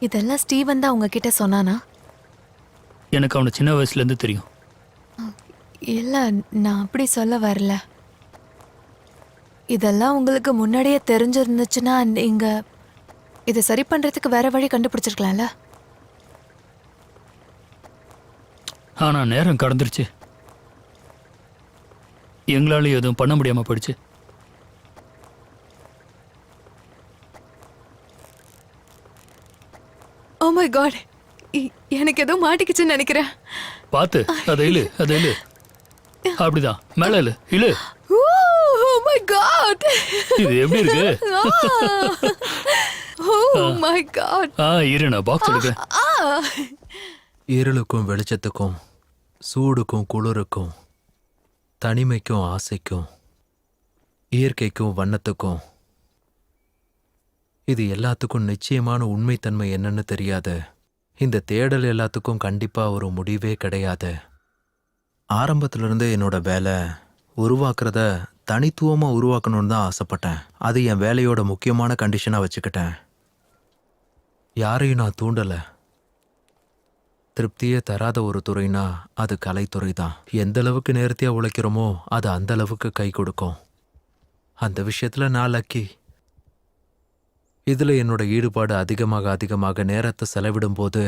இதெல்லாம் ஸ்டீவன் தான் உங்ககிட்ட சொன்னானா? எனக்கு அவனை சின்ன வயசுல இருந்து தெரியும். இல்ல, நான் அப்படி சொல்ல வரல. இதெல்லாம் உங்களுக்கு முன்னாடியே தெரிஞ்சிருந்துச்சுன்னா நீங்க இதை சரி பண்றதுக்கு வேற வழி கண்டுபிடிச்சிருக்கலாம்ல. ஆனா நேரம் கடந்துருச்சு. எங்களால எதுவும் பண்ண முடியாம போயிடுச்சு. ஓ மை காட், எனக்கு ஏதோ மாட்டிக்கிச்சுன்னு நினைக்கிறேன். பார்த்து அதை இழு, அதை இழு. அப்படிதான், மேல இழு, இழு. ஓ மை காட், இது எப்படி இருக்கு? Oh my God. இரு, நான் பாக்ஸ் எடுக்கிறேன். இருளுக்கும் வெளிச்சத்துக்கும், சூடுக்கும் குளிருக்கும், தனிமைக்கும் ஆசைக்கும், இயற்கைக்கும் வண்ணத்துக்கும், இது எல்லாத்துக்கும் நிச்சயமான உண்மைத்தன்மை என்னன்னு தெரியாது. இந்த தேடல் எல்லாத்துக்கும் கண்டிப்பா ஒரு முடிவே கிடையாது. ஆரம்பத்திலிருந்து என்னோட வேலை உருவாக்குறத தனித்துவமா உருவாக்கணும்னு தான் ஆசைப்பட்டேன். அது என் வேலையோட முக்கியமான கண்டிஷனா வச்சுக்கிட்டேன். யாரையும் நான் தூண்டல. திருப்தியே தராத ஒரு துறைனா அது கலைத்துறை தான். எந்த அளவுக்கு நேர்த்தியா உழைக்கிறோமோ அது அந்த அளவுக்கு கை கொடுக்கும். அந்த விஷயத்துல நான் லக்கி. இதுல என்னோட ஈடுபாடு அதிகமாக நேரத்தை செலவிடும் போது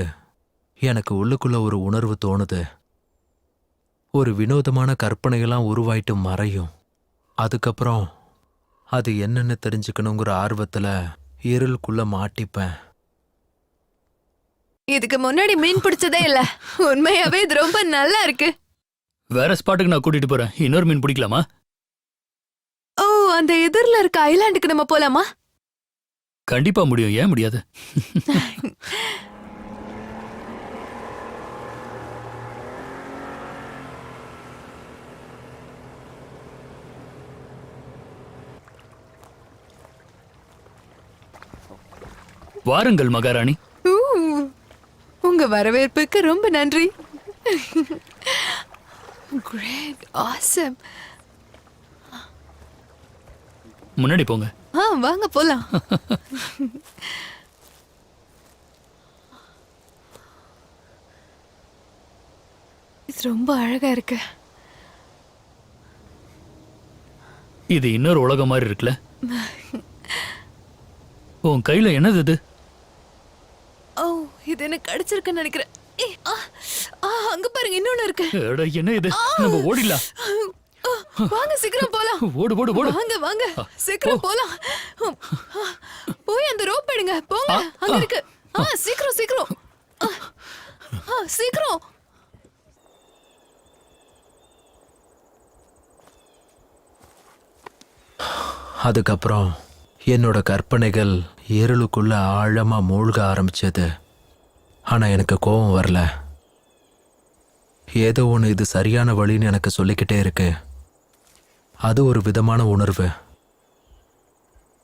எனக்கு உள்ளுக்குள்ள ஒரு உணர்வு தோணுது. ஒரு வினோதமான கற்பனையெல்லாம் உருவாயிட்டு மறையும். அதுக்கப்புறம் அது என்னன்னு தெரிஞ்சுக்கணுங்கிற ஆர்வத்துல இருளுக்குள்ள மாட்டிப்பேன். இதுக்கு முன்னாடி மீன் பிடிச்சதே இல்ல. உண்மையாவே இது ரொம்ப நல்லா இருக்கு. வேற ஸ்பாட்டுக்கு நான் கூட்டிட்டு போறேன். இன்னொரு மீன் பிடிக்கலாமா? ஓ, அந்த எதிரில் இருக்க ஐலாண்டுக்கு நம்ம போலாமா? கண்டிப்பா முடியும். ஏன் முடியாது? வாருங்கள் மகாராணி. ஊ, உங்க வரவேற்புக்கு ரொம்ப நன்றி. Great, awesome. முன்னாடி போங்க. வாங்க போலாம். இது ரொம்ப அழகா இருக்கு. இது இன்னொரு உலகம் மாதிரி இருக்குல்ல? உன் கையில என்னது இது? ஓ, இது எனக்கு கிடைச்சிருக்குன்னு நினைக்கிறேன். அங்க பாருங்க, இன்னொன்னு இருக்கு. எடா, என்ன இது? நம்ம ஓடிடலாம். வாங்க சீக்கிரம் போலாம். ஓடு ஓடு ஓடு. வாங்க வாங்க சீக்கிரம் போலாம். போய் அந்த ரோப் எடுங்க. போங்க, அங்க இருக்கு. சீக்கிரம் சீக்கிரம் சீக்கிரம். அதுக்கப்புறம் என்னோட கற்பனைகள் இருளுக்குள்ள ஆழமா மூழ்க ஆரம்பிச்சது. ஆனா எனக்கு கோபம் வரல. ஏதோ ஒன்று இது சரியான வழின்னு எனக்கு சொல்லிக்கிட்டே இருக்கு. அது ஒரு விதமான உணர்வு.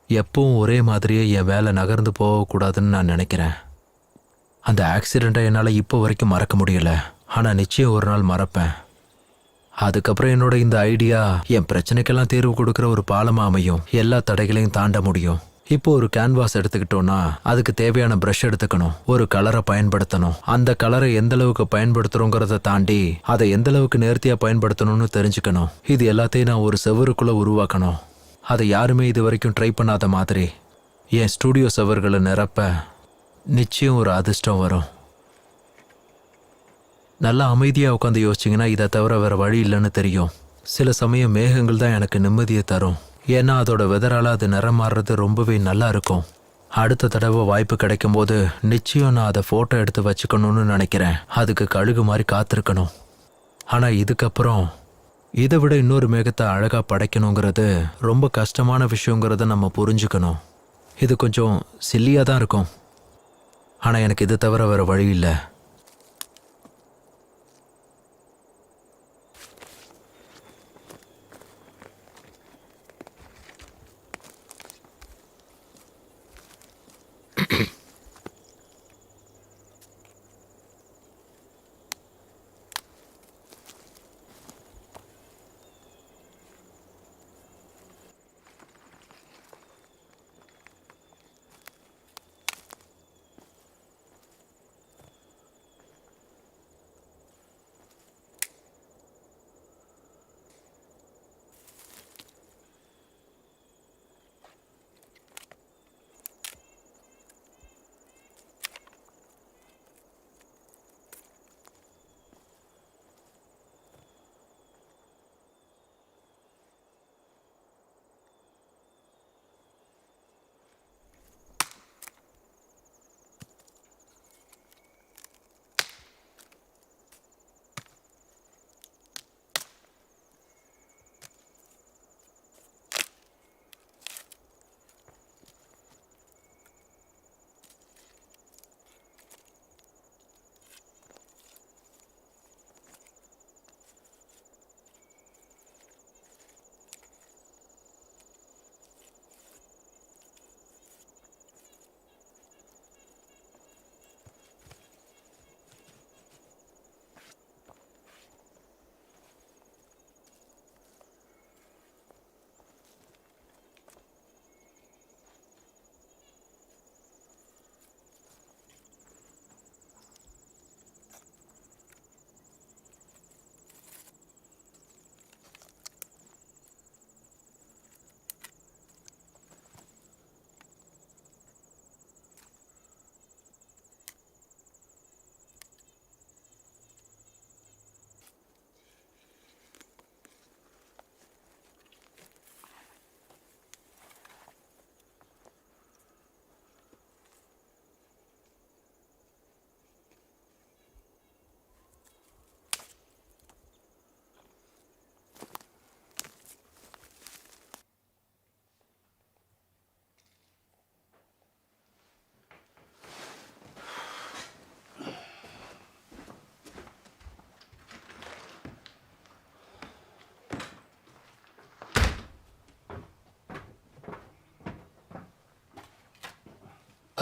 எப்பவும் ஒரே மாதிரியே என் வேலை நகர்ந்து போகக்கூடாதுன்னு நான் நினைக்கிறேன். அந்த ஆக்சிடெண்ட்டை என்னால் இப்போ வரைக்கும் மறக்க முடியல. ஆனால் நிச்சயம் ஒரு நாள் மறப்பேன். அதுக்கப்புறம் என்னோட இந்த ஐடியா என் பிரச்சனைக்கெல்லாம் தீர்வு கொடுக்குற ஒரு பாலமாக அமையும். எல்லா தடைகளையும் தாண்ட முடியும். இப்போ ஒரு கேன்வாஸ் எடுத்துக்கிட்டோம்னா அதுக்கு தேவையான ப்ரஷ் எடுத்துக்கணும், ஒரு கலரை பயன்படுத்தணும், அந்த கலரை எந்த அளவுக்கு பயன்படுத்துறோங்கிறத தாண்டி அதை எந்த அளவுக்கு நேர்த்தியா பயன்படுத்தணும்னு தெரிஞ்சுக்கணும். இது எல்லாத்தையும் நான் ஒரு செவருக்குள்ள உருவாக்கணும். அதை யாருமே இது வரைக்கும் ட்ரை பண்ணாத மாதிரி என் ஸ்டூடியோ செவர்களை நிரப்ப நிச்சயம் ஒரு அதிர்ஷ்டம் வரும். நல்லா அமைதியா உட்காந்து யோசிச்சிங்கன்னா இதை தவிர வேற வழி இல்லைன்னு தெரியும். சில சமயம் மேகங்கள் தான் எனக்கு நிம்மதியை தரும். ஏன்னா அதோட வெதரால அது நிறம் மாறுறது ரொம்பவே நல்லா இருக்கும். அடுத்த தடவை வாய்ப்பு கிடைக்கும் போது நிச்சயம் நான் அதை ஃபோட்டோ எடுத்து வச்சுக்கணும்னு நினைக்கிறேன். அதுக்கு கழுகு மாதிரி காத்திருக்கணும். ஆனால் இதுக்கப்புறம் இதை விட இன்னொரு மேகத்தை அழகாக படைக்கணுங்கிறது ரொம்ப கஷ்டமான விஷயங்கிறத நம்ம புரிஞ்சுக்கணும். இது கொஞ்சம் சில்லியாக தான் இருக்கும், ஆனால் எனக்கு இது தவிர வேறு வழி இல்லை.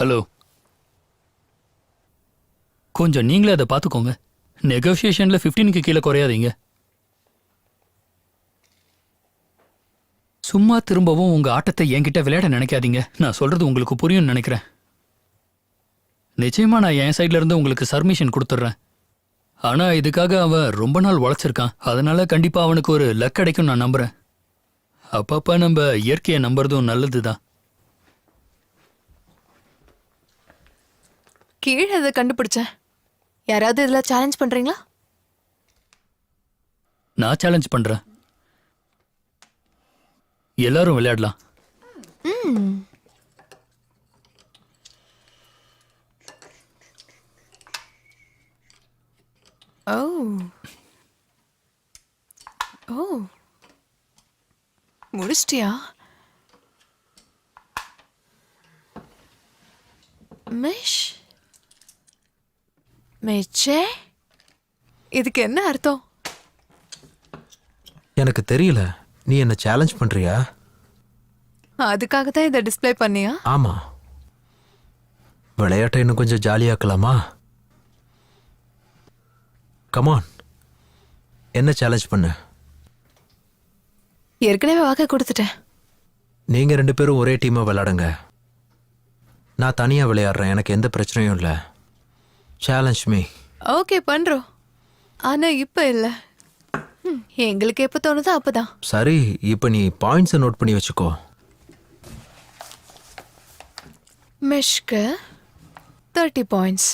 ஹலோ, கொஞ்சம் நீங்களே அதை பார்த்துக்கோங்க. நெகோசியேஷனில் 15க்கு கீழே குறையாதீங்க. சும்மா திரும்பவும் உங்கள் ஆட்டத்தை என்கிட்ட விளையாட நினைக்காதீங்க. நான் சொல்கிறது உங்களுக்கு புரியும்னு நினைக்கிறேன். நிச்சயமாக நான் என் சைட்ல இருந்து உங்களுக்கு சர்மிஷன் கொடுத்துட்றேன். ஆனால் இதுக்காக அவன் ரொம்ப நாள் உழைச்சிருக்கான். அதனால கண்டிப்பாக அவனுக்கு ஒரு லக் கிடைக்கும் நான் நம்புகிறேன். அப்பப்போ நம்ம இயற்கையை நம்புறதும் நல்லது தான். கீழே அதை கண்டுபிடிச்சேன். யாராவது இதில் சேலஞ்ச் பண்ணுறீங்களா? நான் சேலஞ்ச் பண்றேன். எல்லாரும் விளையாடலாம். ஓ ஓ, முடிச்சிட்டியா? மிஷ் மெச்சே, இதுக்கு என்ன அர்த்தம்? எனக்கு தெரியல. நீ என்ன சேலஞ்ச் பண்றியா? அதுக்காக தான் இதை டிஸ்ப்ளே பண்ணியா? ஆமா. விளையாட்டை இன்னும் கொஞ்சம் ஜாலியாக்கலாமா? கமான், என்ன சேலஞ்ச் பண்ணு. ஏற்கனவே வாக்கு கொடுத்துட்டேன். நீங்க 2 பேரும் ஒரே டீமா விளையாடுங்க. நான் தனியாக விளையாடுறேன், எனக்கு எந்த பிரச்சனையும் இல்லை. Challenge me. ஓகே பண்றோம், ஆனா இப்ப இல்ல. எங்களுக்கு எப்ப தோணுதோ அப்பதான். சரி, இப்போ நீ பாயிண்ட்ஸை நோட் பண்ணி வச்சுக்கோ. மிஷ்கு 30 பாயிண்ட்ஸ்.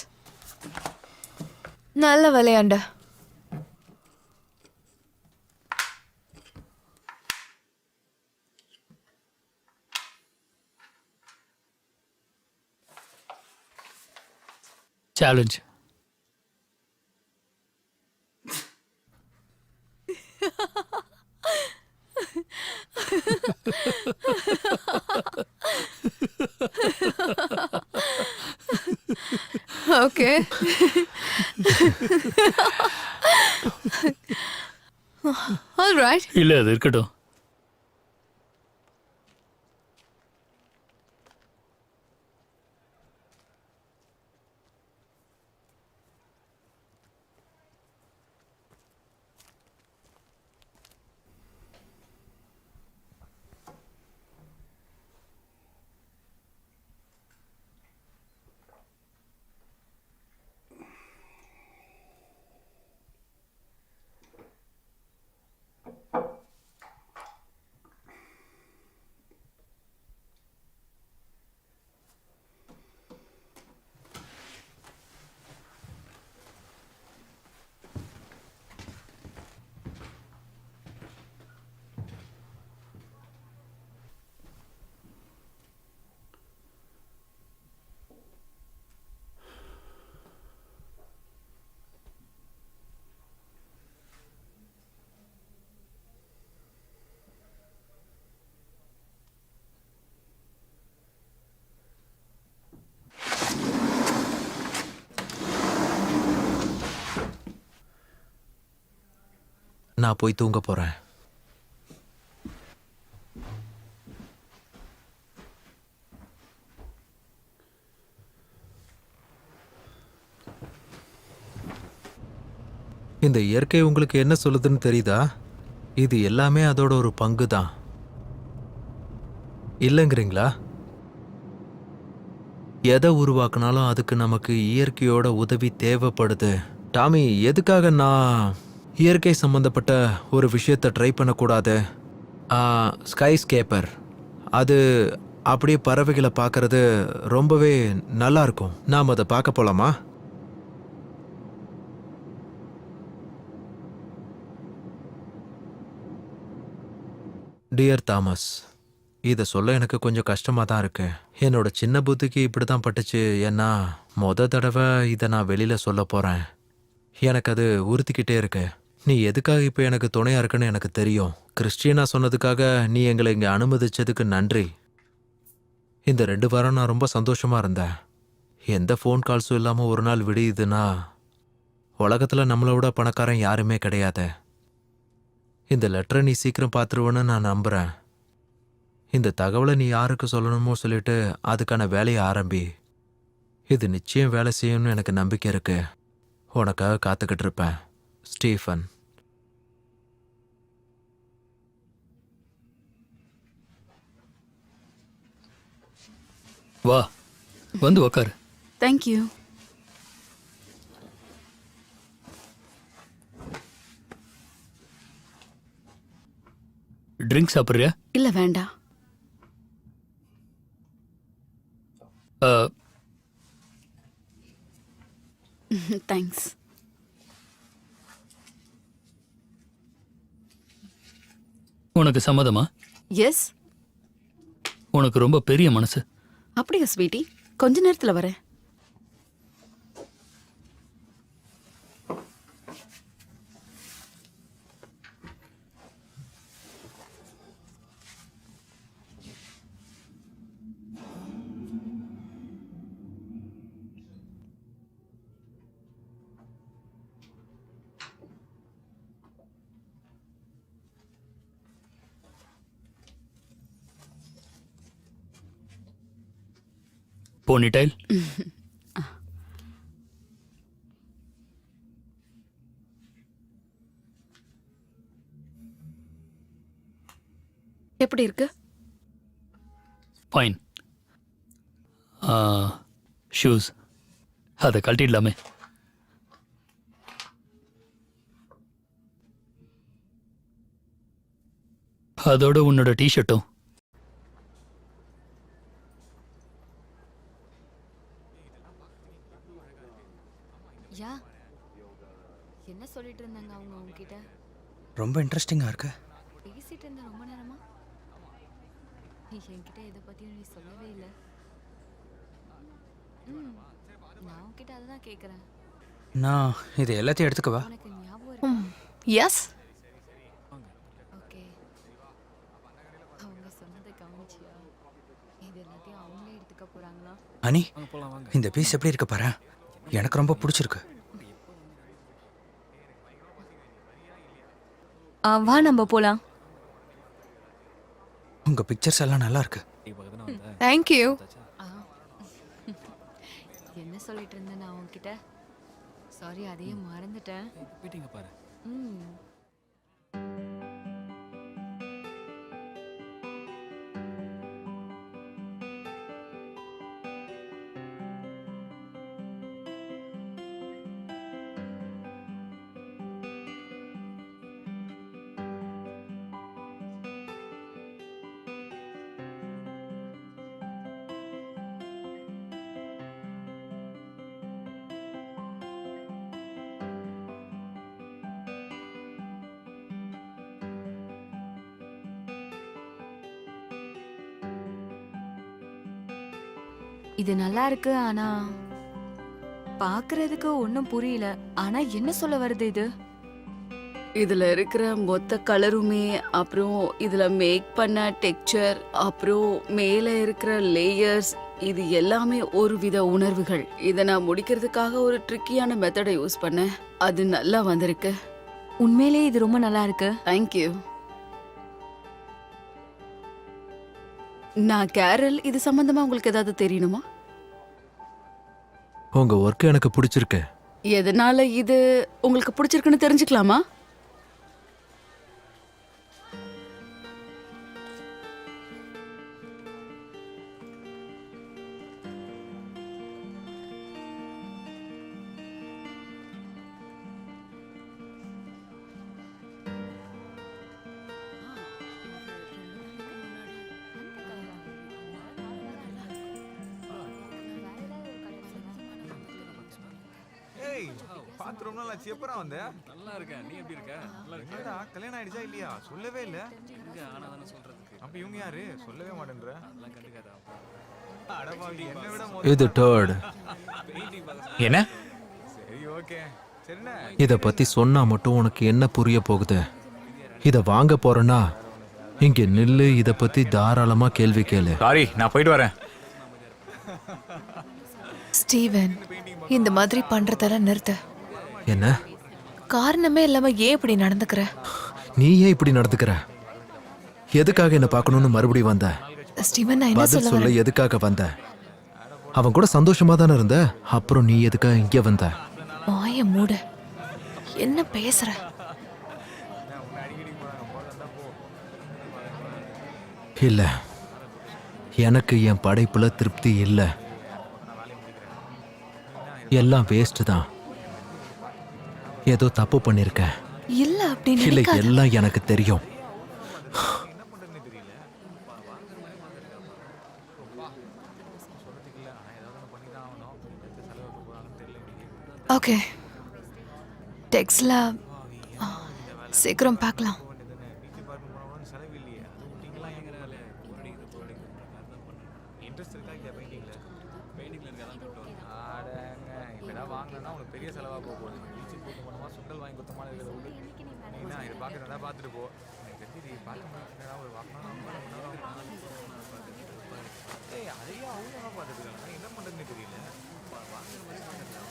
நல்ல விளையாண்ட. சேலஞ்ச். ஓகே. ஆல்ரைட். இல்ல அது இருக்கட்டும். நான் போய் தூங்க போகிறேன். இந்த இயற்கை உங்களுக்கு என்ன சொல்லுதுன்னு தெரியுதா? இது எல்லாமே அதோட ஒரு பங்கு தான், இல்லைங்கிறீங்களா? எதை உருவாக்குனாலும் அதுக்கு நமக்கு இயற்கையோட உதவி தேவைப்படுது. டாமி, எதுக்காக நான் இயற்கை சம்பந்தப்பட்ட ஒரு விஷயத்தை ட்ரை பண்ணக்கூடாது? ஸ்கை ஸ்கேப்பர், அது அப்படியே பறவைகளை பார்க்கறது ரொம்பவே நல்லா இருக்கும். நாம் அதை பார்க்க போலாமா? டியர் தாமஸ், இதை சொல்ல எனக்கு கொஞ்சம் கஷ்டமாக தான் இருக்கு. என்னோட சின்ன புத்திக்கு இப்படி தான் பட்டுச்சு. ஏன்னா தடவை இதை நான் வெளியில் சொல்ல போகிறேன். எனக்கு அது உறுத்திக்கிட்டே இருக்கு. நீ எதுக்காக இப்போ எனக்கு துணையாக இருக்குன்னு எனக்கு தெரியும். கிறிஸ்டியனா சொன்னதுக்காக நீ எங்களை இங்கே அனுமதிச்சதுக்கு நன்றி. இந்த 2 வாரம் நான் ரொம்ப சந்தோஷமாக இருந்தேன். எந்த ஃபோன் கால்ஸும் இல்லாமல் ஒரு நாள் விடியுதுன்னா உலகத்தில் நம்மளோட பணக்காரன் யாருமே கிடையாது. இந்த லெட்டரை நீ சீக்கிரம் பார்த்துருவேன்னு நான் நம்புகிறேன். இந்த தகவலை நீ யாருக்கு சொல்லணுமோ சொல்லிட்டு அதுக்கான வேலையை ஆரம்பி. இது நிச்சயம் வேலை செய்யணும்னு எனக்கு நம்பிக்கை இருக்கு. உனக்காக காத்துக்கிட்டு இருப்பேன், ஸ்டீஃபன். வா, வந்து உக்காரு. தேங்க்யூ. ட்ரிங்க் சாப்பிட்றியா? இல்ல வேண்டாம். தேங்க்ஸ். உனக்கு சம்மதமா? எஸ். உனக்கு ரொம்ப பெரிய மனசு. அப்படியா ஸ்வீட்டி? கொஞ்ச நேரத்துல வரேன். போனிடைல். எப்படி இருக்கு? ஃபைன். ஷூஸ் அதை கழட்டிடலாமே. அதோட உன்னோட டிஷர்ட்டும். யா என்ன சொல்லிட்டு இருந்தாங்க அவங்க உங்ககிட்ட? ரொம்ப இன்ட்ரெஸ்டிங்காக இருக்கு. பேசிட்டு இருந்த ரொம்ப நேரமா? நீ என்கிட்ட இதை பத்தி நீ சொல்லவே இல்லை. நான் உன்கிட்ட அதுதான் கேட்குறேன். நான் இது எல்லாத்தையும் எடுத்துக்கவா? உனக்கு ஞாபகம் இருக்கு? எஸ். ஓகே. அவங்க சொன்னதை கவனிச்சியா? இது எல்லாத்தையும் அவங்களே எடுத்துக்க போறாங்களா? அனி, இந்த பீஸ் எப்படி இருக்கு பாரு. எனக்கு ரொம்ப பிடிச்சிருக்கு. வா நம்ம போலாம். உங்க பிக்சர்ஸ் எல்லாம் நல்லா இருக்கு. தேங்க்யூ. என்ன சொல்லிட்டு இருந்தேன் நான் உன்கிட்ட? சாரி, அதையே மறந்துட்டேன். ம். இது நல்லா இருக்கு, ஆனா பாக்குறதுக்கு ஒன்றும் புரியல. ஆனா என்ன சொல்ல வருது இது? இதுல இருக்கிற மொத்த கலருமே, அப்புறம் இதுல மேக் பண்ண டெக்ஸ்சர், அப்புறம் மேல இருக்கிற லேயர்ஸ், இது எல்லாமே ஒரு வித உணர்வுகள். இதை நான் முடிக்கிறதுக்காக ஒரு ட்ரிக்கியான மெத்தடை யூஸ் பண்ணேன். அது நல்லா வந்திருக்கு. உண்மையிலேயே இது ரொம்ப நல்லா இருக்கு. தேங்க்யூ. நான் கேரல், இது சம்பந்தமா உங்களுக்கு ஏதாவது தெரியணுமா? உங்க ஒர்க் எனக்கு பிடிச்சிருக்கு. எதனால இது உங்களுக்கு பிடிச்சிருக்குன்னு தெரிஞ்சுக்கலாமா? பாத்து ரொம்ப நாள் ஆச்சு. எப்பறா வந்த? நல்லா இருக்கேன். நீ எப்படி இருக்க? நல்லா இருக்க. என்னடா கல்யாணம் ஆயிடுச்சா இல்லையா? சொல்லவே இல்ல. இங்க ஆனாதானே சொல்றதுக்கு. அப்ப இவங்க யாரு? சொல்லவே மாட்டேன்ற. அதெல்லாம் கண்டுக்காத. அடபாவி, என்ன விட இது டர்ட். என்ன? சரி, ஓகே. சரிண்ணே. இத பத்தி சொன்னா மட்டும் உனக்கு என்ன புரிய போகுது? இத வாங்க போறேன்னா இங்க நில்லு. இத பத்தி தாராளமா கேள்வி கேளு. சாரி, நான் போயிட்டு வரேன். ஸ்டீவன், இந்த மாதிரி பண்றதெல்லாம் நிறுத்த. என்ன? காரணமே இல்லாம ஏன் இப்படி நடந்துக்கிற? நீ ஏன் இப்படி நடந்துக்கிற? எதுக்காக என்ன பார்க்கணும்னு மறுபடியும் வந்த? ஸ்டீவன், நான் என்ன பதில் சொல்ல சொல்ல வரேன்? எதுக்காக வந்த? அவன் கூட சந்தோஷமா தானே இருந்த. அப்புறம் நீ எதுக்காக இங்க வந்த? வாய மூடு. என்ன பேசுற? இல்ல, எனக்கு என் படைப்புல திருப்தி இல்ல. எல்லாம் வேஸ்ட் தான். ஏதோ தப்பு பண்ணிருக்கேன். இல்ல, அப்படின்னு இல்ல, நினைக்காத. எல்லாம் எனக்கு தெரியும். ஓகே, டெக்ஸ்ட்ல சீக்கிரம் பார்க்கலாம். இன்ட்ரெஸ்ட் இருக்கா இல்லையா பெயிண்டிங்ல? பெயிண்டிங்ல இருக்கா தான் கூப்பிட்டு வரேன். ஆடங்க, இப்பதான் வாங்கினா உனக்கு பெரிய செலவா போக போகுது. பீச்சு கூட்டு போனோமா, சுண்டல் வாங்கி குத்தமா இருக்கிறத விடு. நீனா இதை பார்க்கறதா பார்த்துட்டு போ. எனக்கு தெரிஞ்சு பார்க்க முடியுதுன்னா ஒரு வாங்கினா ஏய், அதையே அவங்க பார்த்துருக்காங்க. என்ன பண்ணுறதுன்னு தெரியல. வாங்குற மாதிரி பார்த்துருக்காங்க.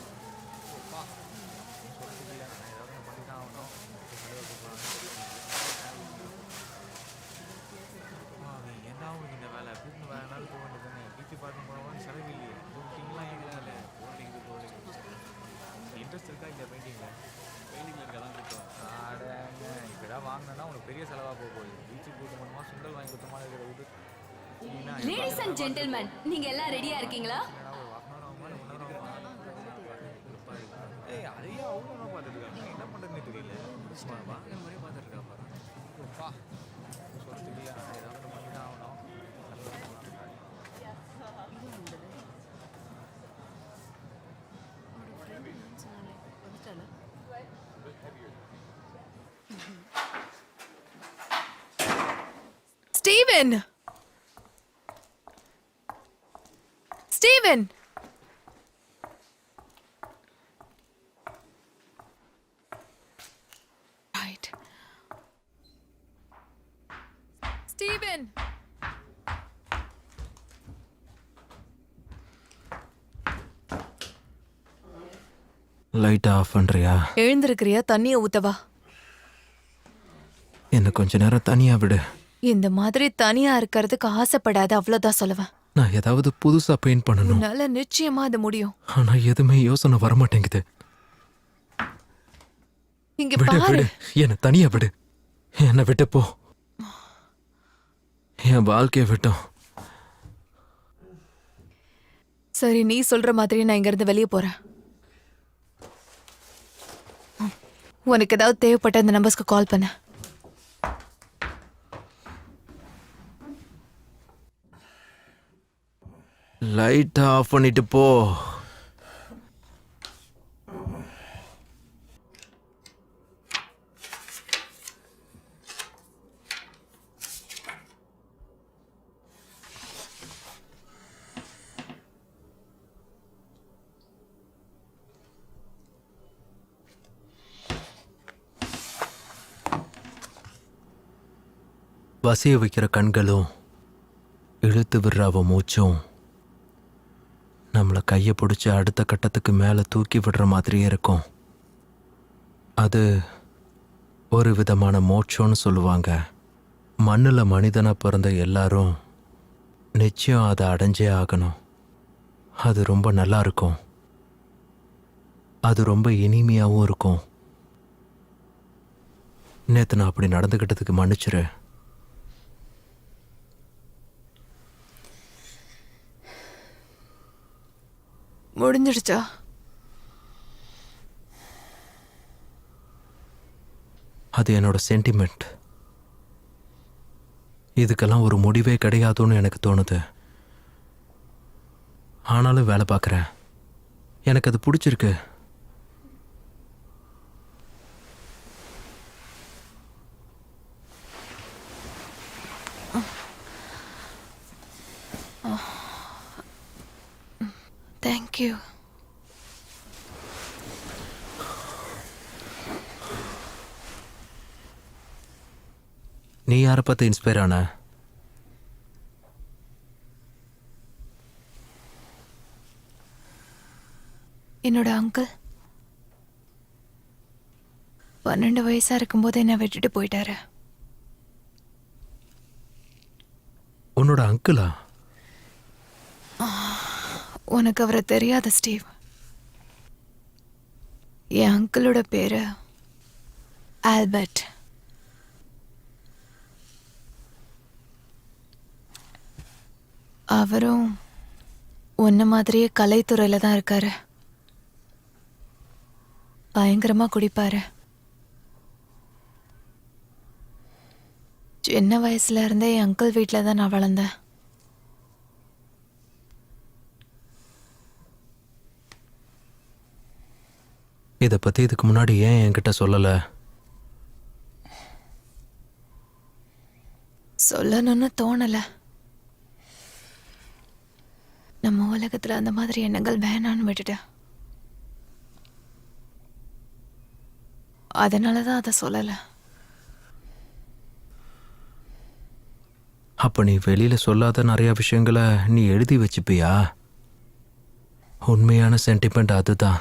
சொல்றதுக்கு இல்லை, நான் ஏதாவது பண்ணி தான் ஆகணும். செலவை கூப்பிடுவாங்க. என்ன ஆகும் இந்த வேலை? கூப்பிட்டு வேற நாள் போக வேண்டியதானே. பீச்சு பார்க்க போனவங்க செலவு இல்லையே. பெயிண்டிங்லாம் எங்கே போர்டிங் இன்ட்ரெஸ்ட் இருக்கா இல்லையா பெயிண்டிங்ல? பெயிண்டிங்ல இருக்கா தான் கூப்பிட்டு வரேன். ஆடங்க, இப்போதான் வாங்கினா உனக்கு பெரிய செலவாக போக போகுது. பீச்சு கூட்டு போனோமா, சுண்டல் வாங்கி குத்தமா இருக்கிற விடு. லேடிஸ் அண்ட் ஜென்டில்மேன் நீங்க எல்லாம் ரெடியா இருக்கீங்களா? ஏய் அதையே அவங்க பார்த்துட்டு இருக்காங்க, என்ன பண்ணுறதுன்னு தெரியல. வாங்குற மாதிரியே பார்த்துட்டு இருக்கா பாரு. அப்பா சொல்லியா ஏதாவது பண்ணி தான் ஆகணும். ஸ்டீவன் ஸ்டீவன் ரைட் ஸ்டீவன் லைட்டை ஆஃப் பண்ணுறியா? எழுந்திருக்கிறியா? தண்ணியை ஊத்தவா? என்னை கொஞ்ச நேரம் தனியா விடு. இந்த மாதிரி தனியா இருக்கிறதுக்கு ஆசைப்படாத, அவ்வளவுதான் சொல்லுவேன். நான் ஏதாவது புதுசா பெயிண்ட் பண்ணணும். உன்னால நிச்சயமா அது முடியும். ஆனா எதுவுமே யோசனை வரமாட்டேங்குது. இங்க விடு பாரு. விடு, என்னை தனியா விடு. என்னை விட்டு போ. என் வாழ்க்கைய விட்டோம். சரி, நீ சொல்ற மாதிரி நான் இங்க இருந்து வெளியே போறேன். உனக்கு ஏதாவது தேவைப்பட்ட அந்த நம்பர்ஸ்க்கு கால் பண்ண. லைட்டை ஆஃப் பண்ணிட்டு போ. வசிய வைக்கிற கண்களும் இழுத்து விடுற அவ மூச்சும் நம்மளை கையை பிடிச்சி அடுத்த கட்டத்துக்கு மேலே தூக்கி விடுற மாதிரியே இருக்கும். அது ஒரு விதமான மோட்சம்னு சொல்லுவாங்க. மண்ணில் மனிதனாக பிறந்த எல்லாரும் நிச்சயம் அதை அடைஞ்சே ஆகணும். அது ரொம்ப நல்லா இருக்கும். அது ரொம்ப இனிமையாகவும் இருக்கும். நேற்று நான் அப்படி நடந்துக்கிட்டதுக்கு மன்னிச்சிரு. முடிஞ்சிடுச்சா? அது என்னோட சென்டிமெண்ட். இதுக்கெல்லாம் ஒரு முடிவே கிடையாதுன்னு எனக்கு தோணுது. ஆனாலும் வேலை பார்க்குறேன். எனக்கு அது பிடிச்சிருக்கு. தேங்க்யூ. நீ யாரை பார்த்து இன்ஸ்பயர் ஆன? என்னோட அங்கிள் 12 வயசா இருக்கும்போது என்னை விட்டுட்டு போயிட்டாரு. உன்னோட அங்கிளா? உனக்கு அவரை தெரியாத ஸ்டீவ். என் அங்கிளோட பேரு ஆல்பர்ட். அவரும் உன்ன மாதிரியே கலைத்துறையில தான் இருக்காரு. பயங்கரமா குடிப்பாரு. சின்ன வயசுல இருந்தே என் அங்கிள் வீட்டில் தான் நான் வளர்ந்தேன். இதை பற்றி இதுக்கு முன்னாடி ஏன் என்கிட்ட சொல்லலை? சொல்லணும்னு தோணல. நம்ம உலகத்துல அந்த மாதிரி எண்ணங்கள் வேணான்னு விட்டுட்டேன். அதனாலதான் அதை சொல்லல. அப்போ நீ வெளியில் சொல்லாத நிறைய விஷயங்களை நீ எழுதி வச்சுப்பியா? உண்மையான சென்டிமெண்ட் அதுதான்.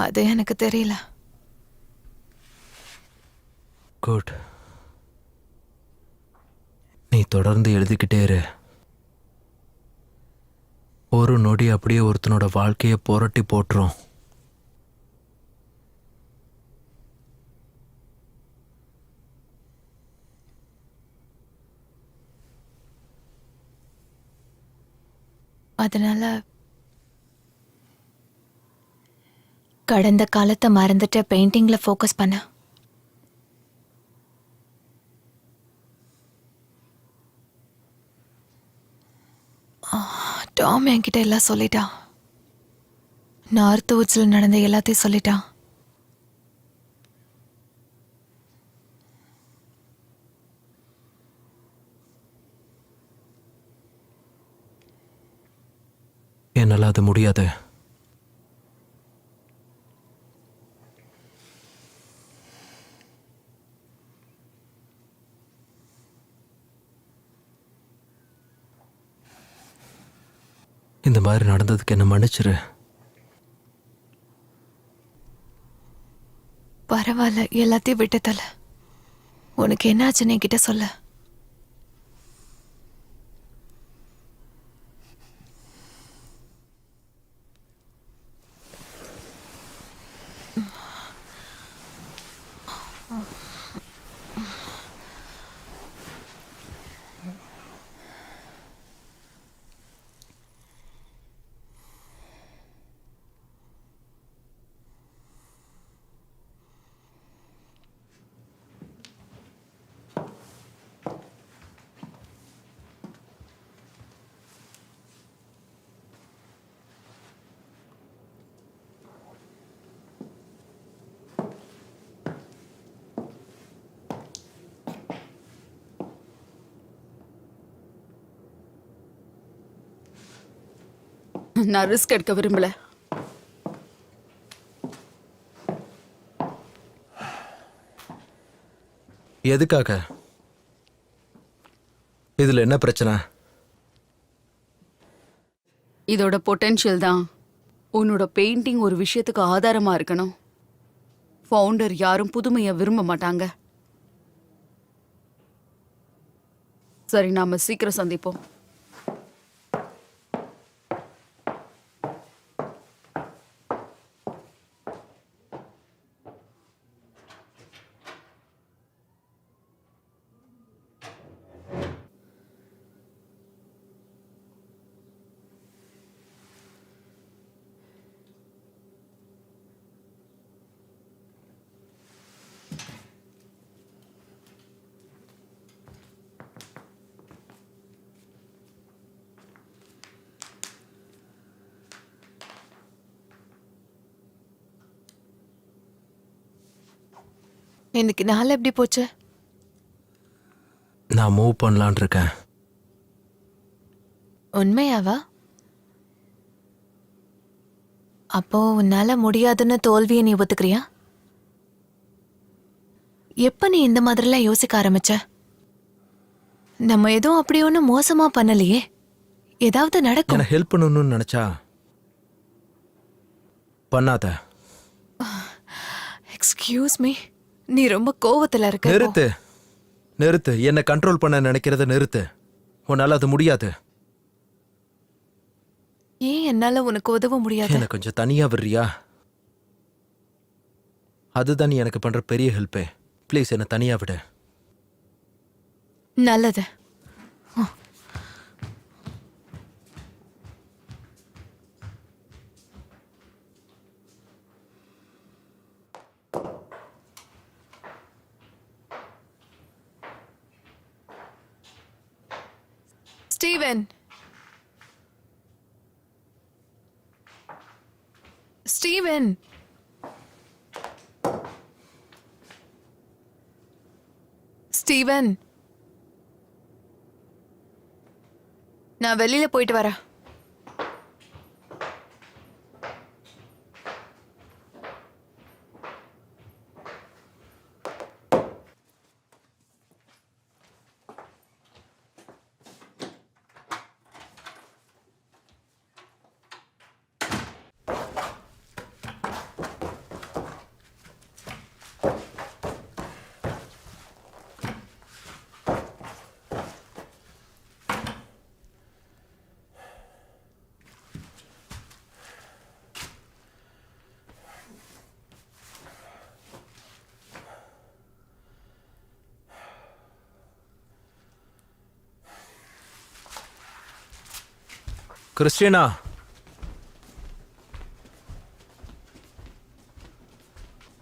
அது எனக்கு தெரியல. குட். நீ தொடர்ந்து எழுதிக்கிட்டே இரு. ஒரு நொடி அப்படியே ஒருத்தனோட வாழ்க்கையை புரட்டி போட்டுரும். அதனால கடந்த காலத்தை மறந்துட்டு பெயிண்டிங்ல ஃபோக்கஸ் பண்ண. டாம் என்கிட்ட எல்லாம் சொல்லிட்டான். நார்த் வுட்ஸ்ல நடந்த எல்லாத்தையும் சொல்லிட்டான். என்னால் அது முடியாது. இந்த மாதிரி நடந்ததுக்கு என்ன மன்னிச்சிரு. பரவாயில்ல, எல்லாத்தையும் விட்டுத்தல. உனக்கு என்னாச்சுன்னு என்கிட்ட சொல்ல. நான் ரிஸ்க் எடுக்க விரும்பல. எதுக்காக? இதுல என்ன பிரச்சனை? இதோட பொட்டென்ஷியல் தான். உன்னோட பெயிண்டிங் ஒரு விஷயத்துக்கு ஆதாரமா இருக்கணும். ஃபவுண்டர் யாரும் புதுமையை விரும்ப மாட்டாங்க. சரி, நாம சீக்கிரம் சந்திப்போம். இன்னைக்கு நாள் எப்படி போச்சு? நான் மூவ் பண்ணலான் இருக்கேன். உண்மையாவா? அப்போ உன்னால முடியாதுன்னு தோல்வியை நீ ஒத்துக்கிறியா? எப்ப நீ இந்த மாதிரிலாம் யோசிக்க ஆரம்பிச்ச? நம்ம எதுவும் அப்படி ஒன்றும் மோசமா பண்ணலையே. ஏதாவது நடக்கும். என்ன ஹெல்ப் பண்ணணும்னு நினைச்சா பண்ணாத. எக்ஸ்கியூஸ் மீ, நீ ரொம்ப கோவத்துல இருக்க. நிறுத்து நிறுத்து. என்ன கண்ட்ரோல் பண்ண நினைக்கிறத நிறுத்து. உன்னால அது முடியாது. ஏன் என்னால உனக்கு உதவ முடியாது? என்ன கொஞ்சம் தனியா விடுறியா? அதுதான் நீ எனக்கு பண்ற பெரிய ஹெல்ப்பே. ப்ளீஸ் என்ன தனியா விடு. நல்லது. ஸ்டீவன், ஸ்டீவன், ஸ்டீவன், நான் வெளியில போயிட்டு வரேன். Christina,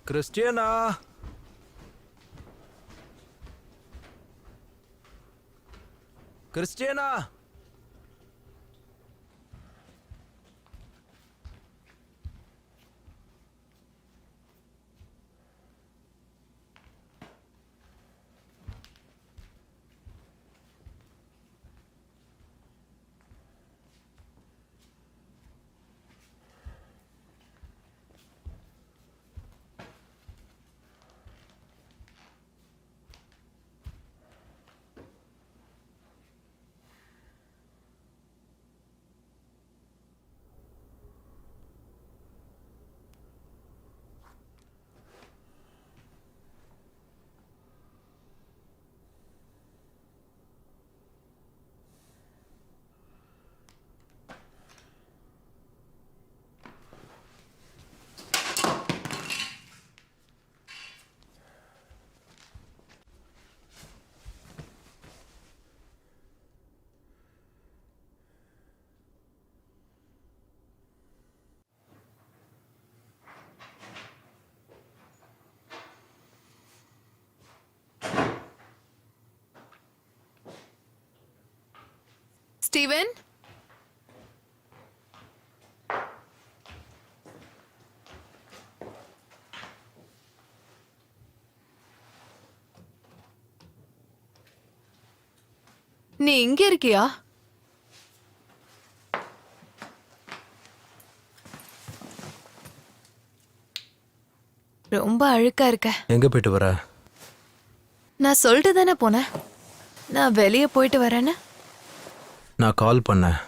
Christina, Christina. ஸ்டீவன், நீ இங்க இருக்கியா? ரொம்ப அழுக்கா இருக்க. எங்க போயிட்டு வர? நான் சொல்லிட்டு தானே போனேன் நான் வெளியே போயிட்டு வரேன்னு. நான் கால் பண்ணேன்.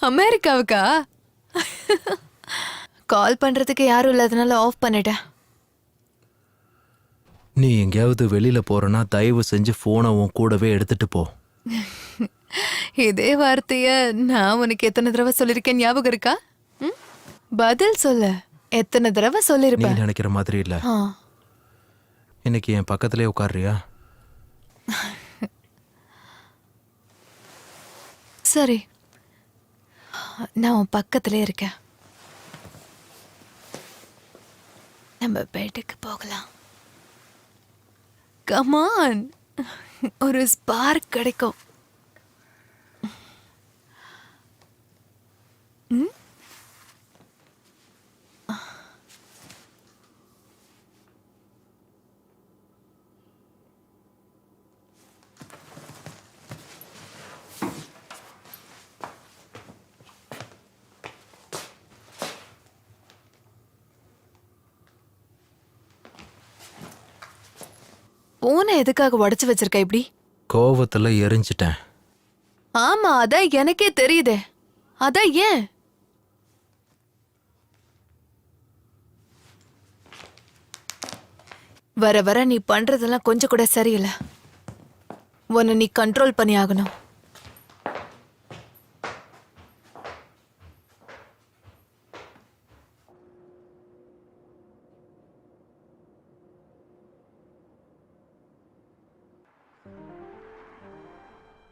அமெரிக்காவுக்கா? கால் பண்றதுக்கு யாரும் இல்லாதனால ஆஃப் பண்ணிட்டேன். நீ எங்கேயாவது வெளியில போறனா தயவு செஞ்சு போனை உன் கூடவே எடுத்துட்டு போ. இதே வார்த்தைய நான் உனக்கு எத்தனை தடவை சொல்லிருக்கேன் ஞாபகம் இருக்கா? ம்? பதில் சொல்லு. எத்தனை தடவை நீ சொல்லிருப்பேன்? நினைக்கிற மாதிரி இல்ல. ஆ. இன்னைக்கு என் பக்கத்திலே உட்கார்றியா? சரி, நான் உன் பக்கத்திலே இருக்கேன். நம்ம பெட்டுக்கு போகலாம். கமான், ஒரு ஸ்பார்க் கிடைக்கும். ம்? போனை எதுக்காக உடைச்சு வச்சிருக்க இப்படி? கோவத்துல எரிஞ்சிட்டேன். ஆமா, அதான் எனக்கே தெரியுதே. அதான் ஏன்? வர வர நீ பண்றதெல்லாம் கொஞ்சம் கூட சரியில்லை. உன்னை நீ கண்ட்ரோல் பண்ணி ஆகணும்.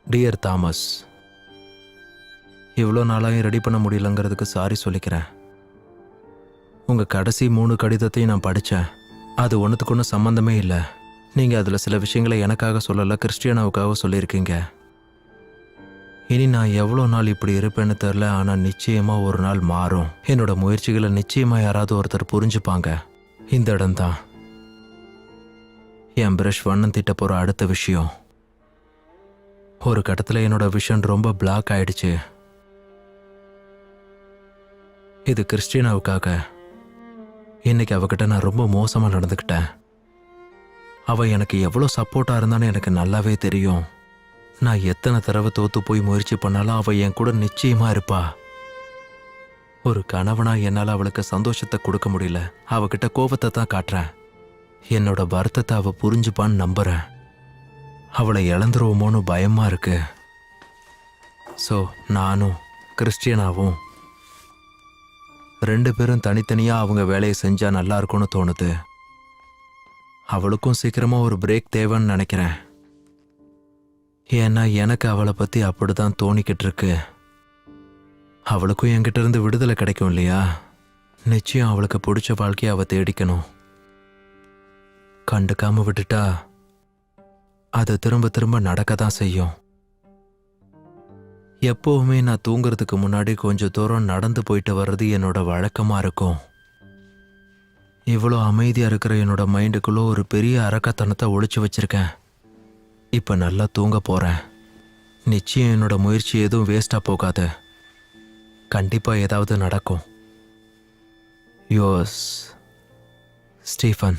டியர் தாமஸ், இவ்வளோ நாளாயும் ரெடி பண்ண முடியலங்கிறதுக்கு சாரி சொல்லிக்கிறேன். உங்கள் கடைசி 3 கடிதத்தையும் நான் படித்தேன். அது ஒன்றுத்துக்கு ஒன்றும் சம்மந்தமே இல்லை. நீங்கள் அதில் சில விஷயங்களை எனக்காக சொல்லலை, கிறிஸ்டியானாவுக்காக சொல்லியிருக்கீங்க. இனி நான் எவ்வளோ நாள் இப்படி இருப்பேன்னு தெரில, ஆனால் நிச்சயமாக ஒரு நாள் மாறும். என்னோட முயற்சிகளை நிச்சயமாக யாராவது ஒருத்தர் புரிஞ்சுப்பாங்க. இந்த இடம்தான் என் பிரஷ் வண்ணம் தீட்ட போகிற அடுத்த விஷயம். ஒரு கட்டத்தில் என்னோட விஷன் ரொம்ப பிளாக் ஆயிடுச்சு. இது கிறிஸ்டினாவுக்காக. இன்னைக்கு அவகிட்ட நான் ரொம்ப மோசமாக நடந்துக்கிட்டேன். அவள் எனக்கு எவ்வளோ சப்போர்ட்டாக இருந்தான்னு எனக்கு நல்லாவே தெரியும். நான் எத்தனை தடவை தோத்து போய் முயற்சி பண்ணாலும் அவள் என் கூட நிச்சயமாக இருப்பா. ஒரு கணவனா என்னால் அவளுக்கு சந்தோஷத்தை கொடுக்க முடியல. அவகிட்ட கோபத்தை தான் காட்டுறேன். என்னோட வருத்தத்தை அவள் புரிஞ்சுப்பான்னு நம்புகிறேன். அவளை இழந்துருவோமோன்னு பயமா இருக்கு. ஸோ நானும் கிறிஸ்டியனாவும் 2 பேரும் தனித்தனியாக அவங்க வேலையை செஞ்சா நல்லா இருக்கும்னு தோணுது. அவளுக்கும் சீக்கிரமா ஒரு பிரேக் தேவைன்னு நினைக்கிறேன். ஏன்னா எனக்கு அவளை பற்றி அப்படிதான் தோணிக்கிட்டு இருக்கு. அவளுக்கும் என்கிட்ட இருந்து விடுதலை கிடைக்கும் இல்லையா? நிச்சயம் அவளுக்கு பிடிச்ச வாழ்க்கையை அவள் தேடிக்கணும். கண்டுக்காம விட்டுட்டா அது திரும்ப திரும்ப நடக்க தான் செய்யும். எப்போவுமே நான் தூங்குறதுக்கு முன்னாடி கொஞ்சம் தூரம் நடந்து போயிட்டு வர்றது என்னோட வழக்கமாக இருக்கும். இவ்வளோ அமைதியாக இருக்கிற என்னோட மைண்டுக்குள்ளே ஒரு பெரிய அரக்கத்தனத்தை ஒளிச்சு வச்சிருக்கேன். இப்போ நல்லா தூங்க போகிறேன். நிச்சயம் என்னோட முயற்சி எதுவும் வேஸ்டாக போகாது. கண்டிப்பாக ஏதாவது நடக்கும். யோஸ் ஸ்டீஃபன்.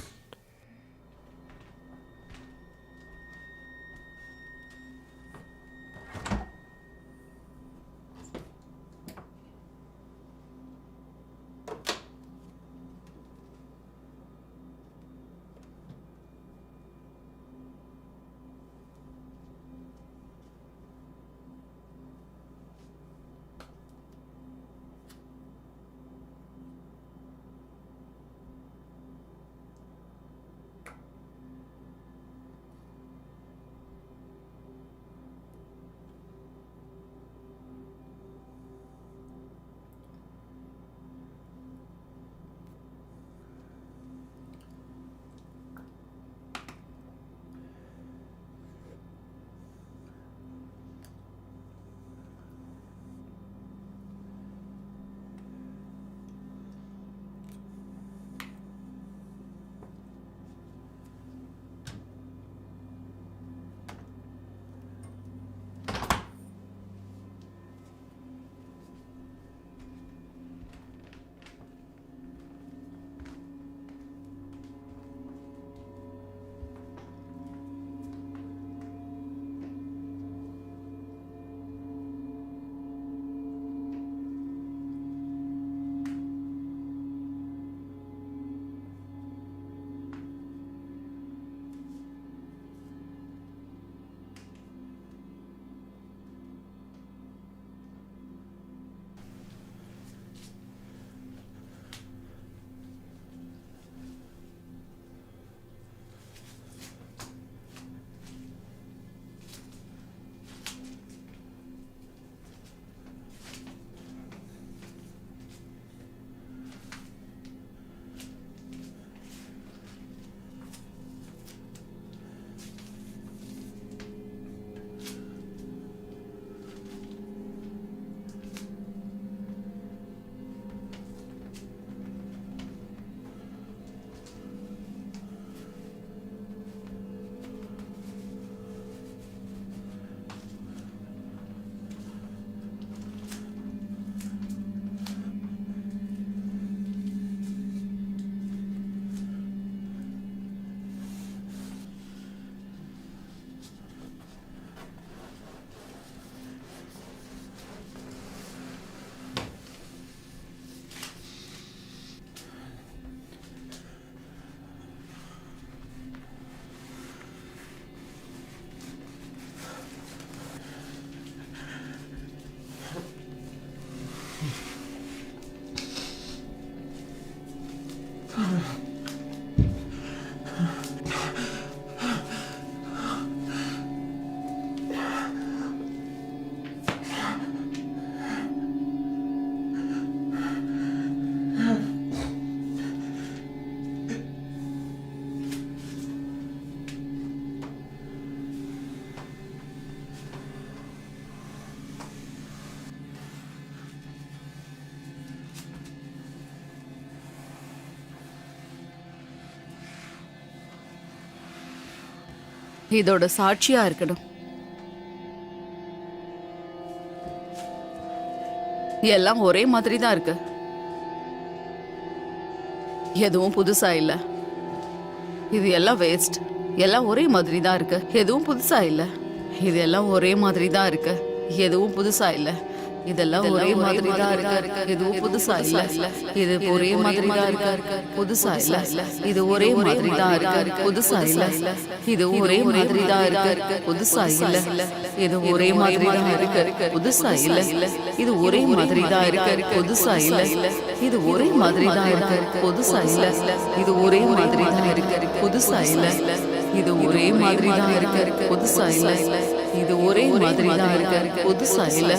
இதோட சாட்சியா இருக்கணும். எல்லாம் ஒரே மாதிரி தான் இருக்கு. எதுவும் புதுசா இல்ல. இது எல்லாம் வேஸ்ட். எல்லாம் ஒரே மாதிரி தான் இருக்கு. எதுவும் புதுசா இல்ல. இது எல்லாம் ஒரே மாதிரி தான் இருக்கு. எதுவும் புதுசா இல்ல. இதெல்லாம் ஒரே மாதிரி தான் இருக்கு. எதுவும் புதுசா இல்ல. இது ஒரே மாதிரி தான் இருக்கு. புதுசா இல்ல. இது ஒரே மாதிரி தான் இருக்கு. புதுசா இல்ல. இது ஒரே மாதிரி தான் இருக்கு. புதுசா இல்ல. இது ஒரே மாதிரி தான் இருக்கு. புதுசா இல்ல. இது ஒரே மாதிரி தான் இருக்கு. புதுசா இல்ல. இது ஒரே மாதிரி தான் இருக்கு. புதுசா இல்ல. இது ஒரே மாதிரி தான் இருக்கு. புதுசா இல்ல. இது ஒரே மாதிரி தான் இருக்கு. புதுசா இல்ல. இது ஒரே மாதிரி தான் இருக்கு, புதுசா இல்ல.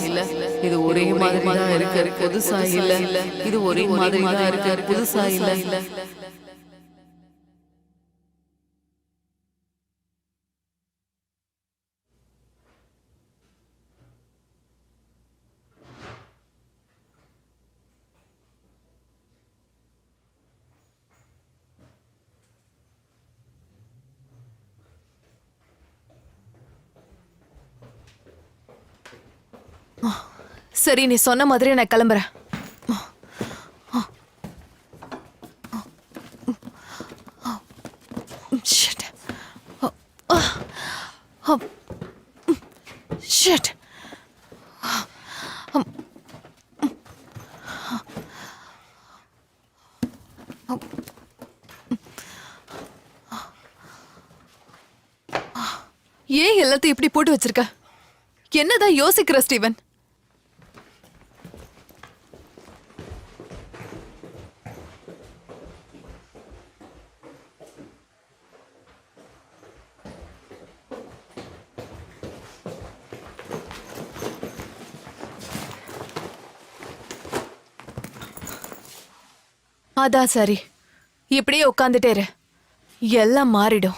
இது ஒரே மாதிரி தான் இருக்கு, புதுசா இல்ல. இது ஒரே மாதிரி தான் இருக்கு, புதுசா இல்ல. சரி, நீ சொன்ன மாதிரி நான் கிளம்புறேன். Shit. Shit. ஏன் எல்லாத்தையும் இப்படி போட்டு வச்சிருக்க? என்னதான் யோசிக்கிற ஸ்டீவன்? அதான் சரி, இப்படியே உட்காந்துட்டே இரு, எல்லாம் மாறிடும்.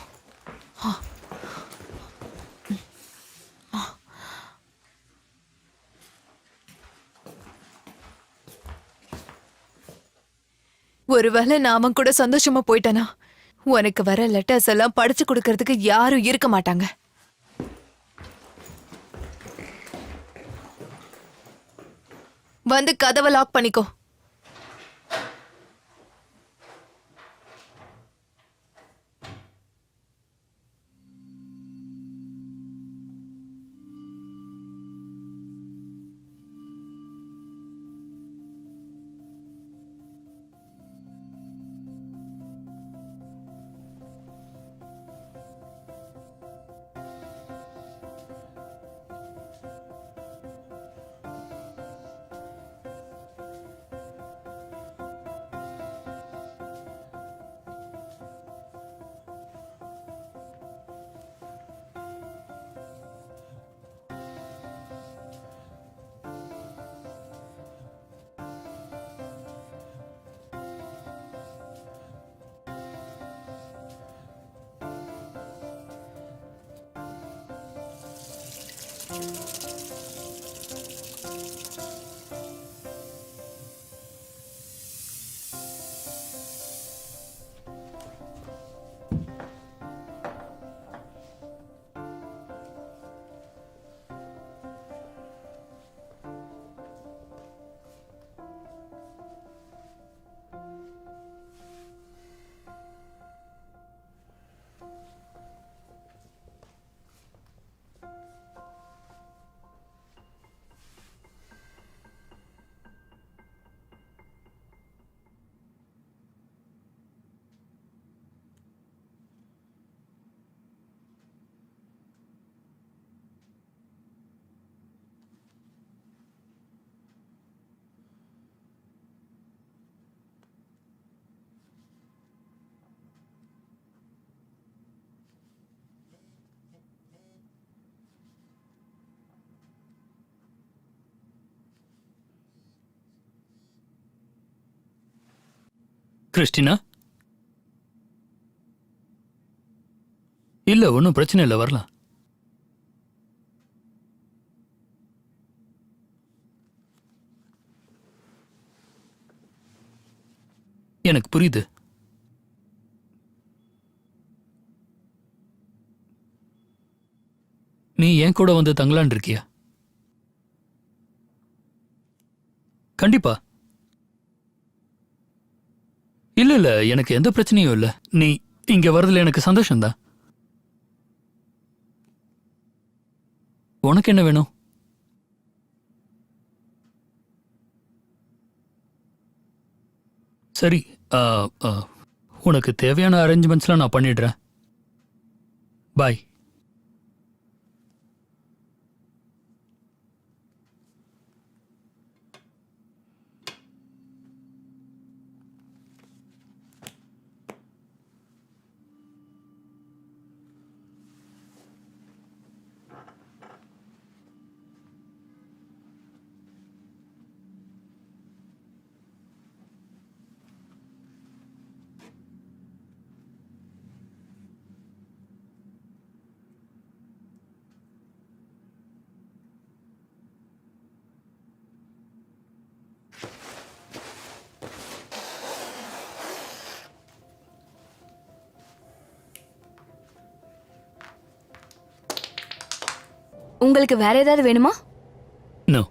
ஒருவேளை நான் அவன் கூட சந்தோஷமா போயிட்டேனா, உனக்கு வர லெட்டர்ஸ் எல்லாம் படிச்சு கொடுக்கறதுக்கு யாரும் இருக்க மாட்டாங்க. வந்து கதவை லாக் பண்ணிக்கோ. கிறிஸ்டினா, இல்ல ஒன்றும் பிரச்சனை இல்லை, வரலாம். எனக்கு புரியுது. நீ என் கூட வந்து தங்கலான் இருக்கியா? கண்டிப்பா. இல்ல இல்ல, எனக்கு எந்த பிரச்சனையும் இல்ல. நீ இங்க வரதுல எனக்கு சந்தோஷம்தான். உனக்கு என்ன வேணும்? சரி, உனக்கு தேவையான அரேஞ்ச்மெண்ட்ஸ்லாம் நான் பண்ணிடுறேன். பாய். உங்களுக்கு வேற ஏதாவது வேணுமா? நோ.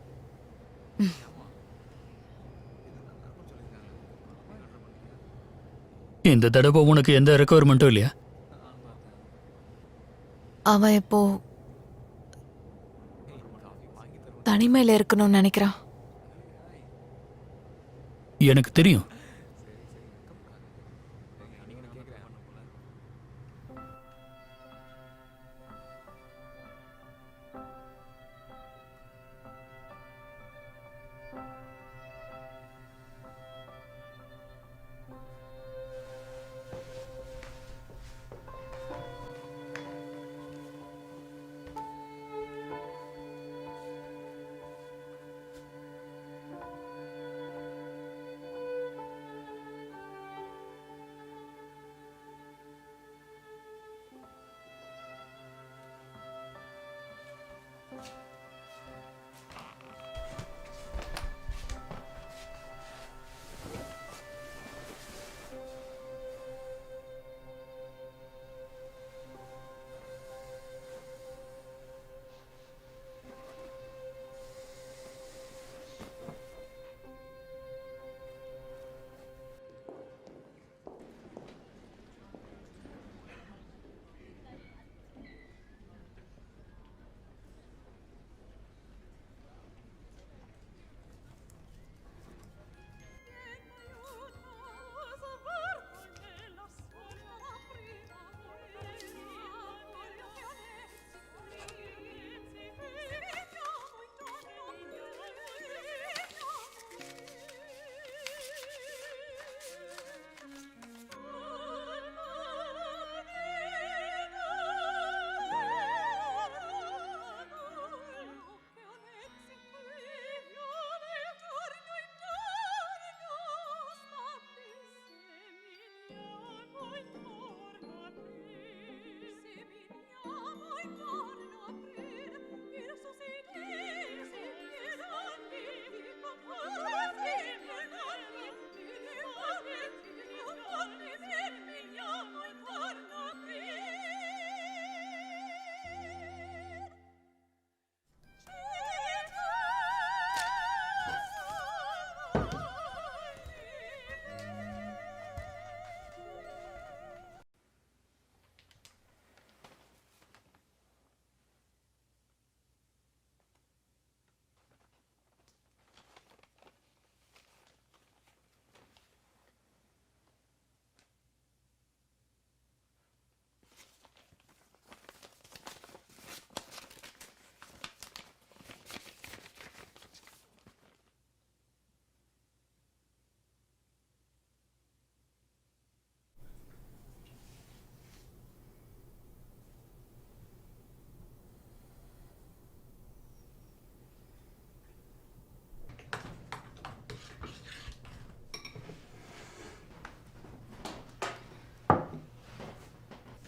இந்த தடவை உனக்கு எந்த ரெக்குவயர்மெண்ட்டும் இல்லையா? அவன் இப்போ தனிமையில இருக்கணும்னு நினைக்கிறான். எனக்கு தெரியும்.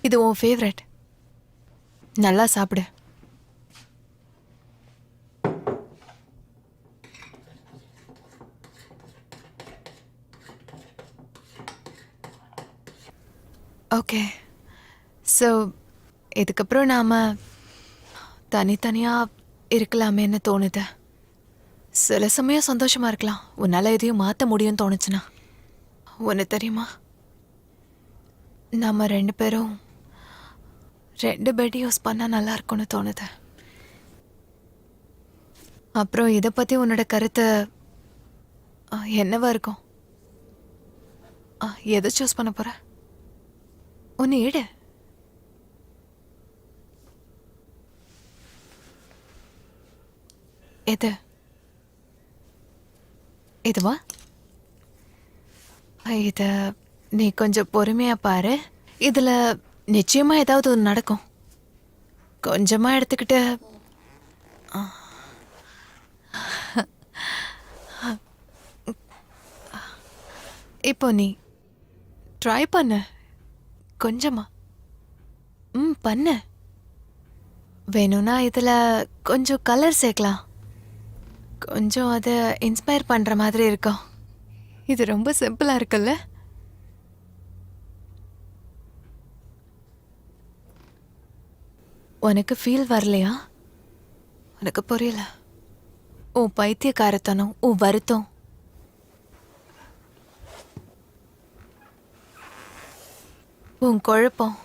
இது உன் ஃபேவரட். நல்லா சாப்பிடு. ஓகே, ஸோ இதுக்கப்புறம் நாம் தனித்தனியாக இருக்கலாமேன்னு தோணுது. சில சமயம் சந்தோஷமாக இருக்கலாம். உன்னால் எதையும் மாற்ற முடியும்னு தோணுச்சுன்னா. ஒன்று தெரியுமா, நம்ம 2 பேரும் 2 பெட் யூஸ் பண்ணால் நல்லா இருக்கும்னு தோணுது. அப்புறம் இதை பற்றி உன்னோட கருத்து என்னவா இருக்கும்? எதை சூஸ் பண்ண போற? ஒன்று எடு. எது? இதுவா? இத நீ கொஞ்சம் பொறுமையா பாரு. இதுல நிச்சயமா ஏதாவது ஒன்று நடக்கும். கொஞ்சமா எடுத்துக்கிட்டு இப்போ நீ ட்ரை பண்ணு. கொஞ்சமா பண்ணு. வேணும்னா இதுல கொஞ்சம் கலர் சேர்க்கலாம். கொஞ்சம் அதை இன்ஸ்பயர் பண்ற மாதிரி இருக்கும். இது ரொம்ப சிம்பிளா இருக்குல்ல? உனக்கு ஃபீல் வரலையா? எனக்கு புரியல. உன் பைத்தியக்காரத்தனம், உன் வருத்தம், உன் குழப்பம்,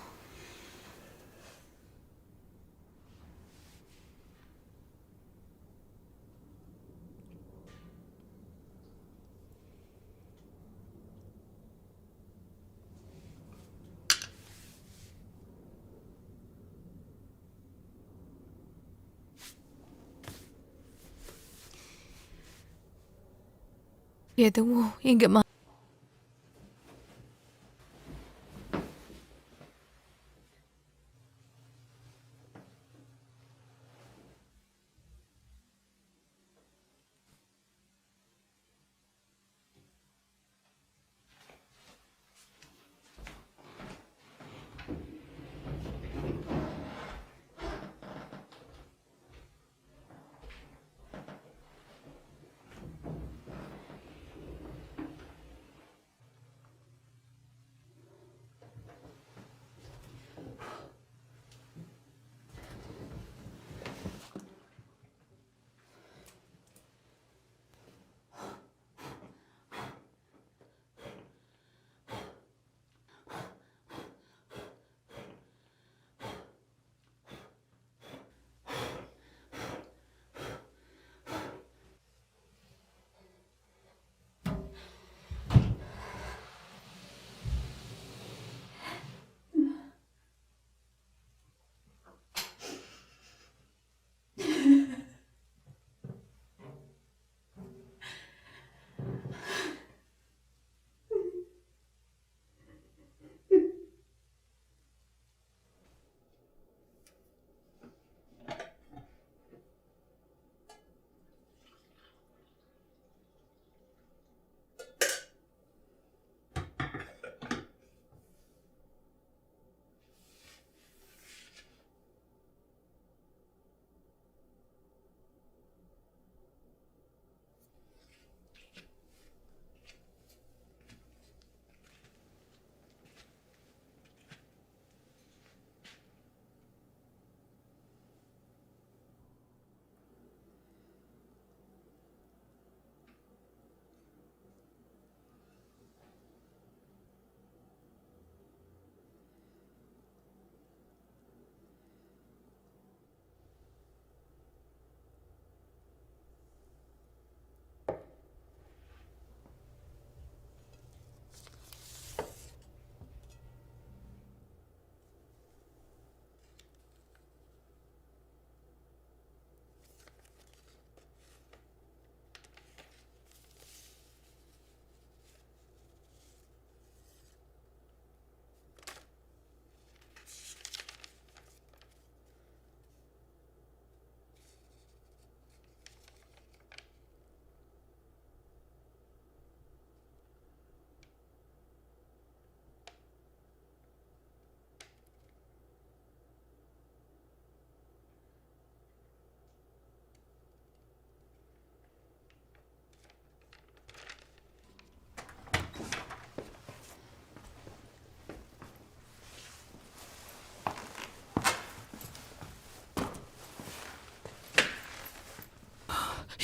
எதுவும் இங்க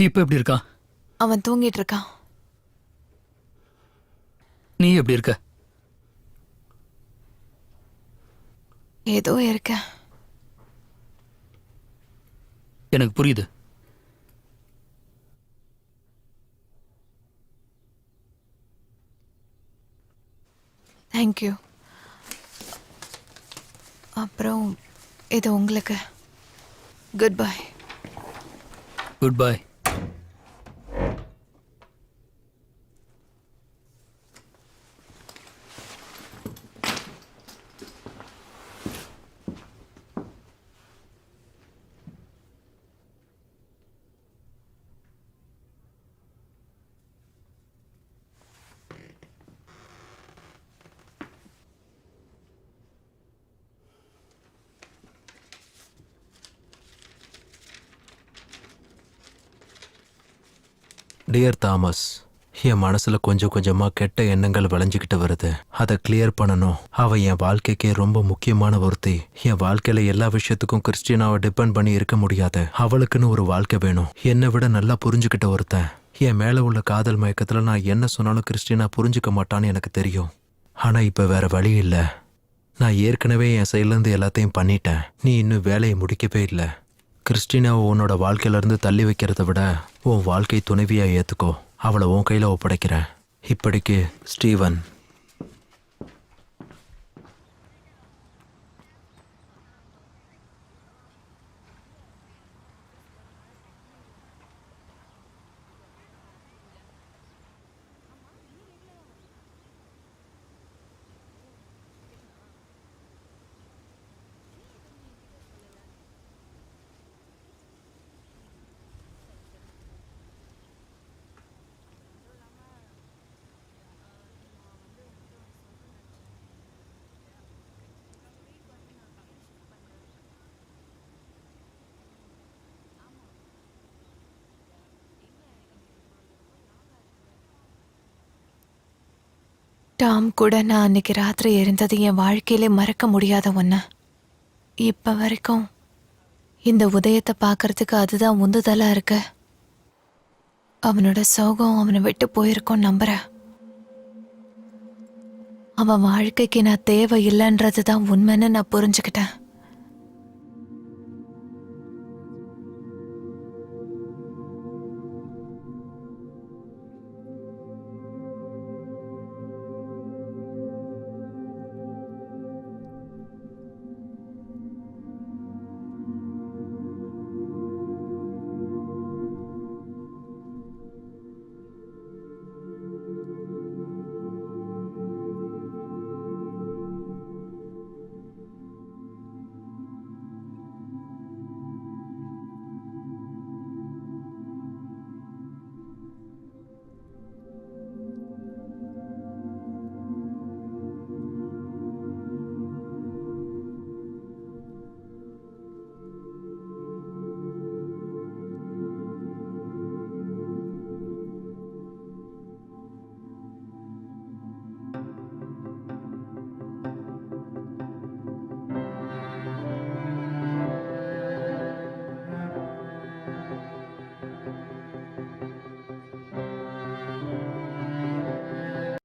இப்ப எப்படி இருக்கான்? அவன் தூங்கிட்டு இருக்கான். நீ எப்படி இருக்க? ஏதோ இருக்க. எனக்கு புரியுது. தேங்க்யூ. அப்புறம் இது உங்களுக்கு. Goodbye. Goodbye. Dear Thomas, என் மனசுல கொஞ்சம் கொஞ்சமா கெட்ட எண்ணங்கள் விளைஞ்சுக்கிட்டு வருது. அதை கிளியர் பண்ணணும். அவ என் வாழ்க்கைக்கே ரொம்ப முக்கியமான ஒருத்தி. என் வாழ்க்கையில எல்லா விஷயத்துக்கும் கிறிஸ்டினாவை டிபெண்ட் பண்ணி இருக்க முடியாது. அவளுக்குன்னு ஒரு வாழ்க்கை வேணும். என்னை விட நல்லா புரிஞ்சுக்கிட்ட ஒருத்தன். என் மேல உள்ள காதல் மயக்கத்துல நான் என்ன சொன்னாலும் கிறிஸ்டினா புரிஞ்சுக்க மாட்டான்னு எனக்கு தெரியும். ஆனா இப்ப வேற வழி இல்ல. நான் ஏற்கனவே என் சைட்லேருந்து எல்லாத்தையும் பண்ணிட்டேன். நீ இன்னும் வேலையை முடிக்கவே இல்லை. கிறிஸ்டினாவை உன்னோட வாழ்க்கையில இருந்து தள்ளி வைக்கிறத விட உன் வாழ்க்கை துணைவியா ஏத்துக்கோ. அவளை உன் கையில ஒப்படைக்கிறேன். இப்படிக்கு ஸ்டீவன். டாம் கூட நான் அன்னைக்கு ராத்திரி இருந்தது என் வாழ்க்கையிலே மறக்க முடியாத ஒன்று. இப்ப வரைக்கும் இந்த உதயத்தை பார்க்கறதுக்கு அதுதான் உந்துதலா இருக்கு. அவனோட சோகம் அவனை விட்டு போயிருக்கோன்னு நம்புறேன். அவன் வாழ்க்கைக்கு நான் தேவை இல்லைன்றது தான் உண்மைன்னு நான் புரிஞ்சுக்கிட்டேன்.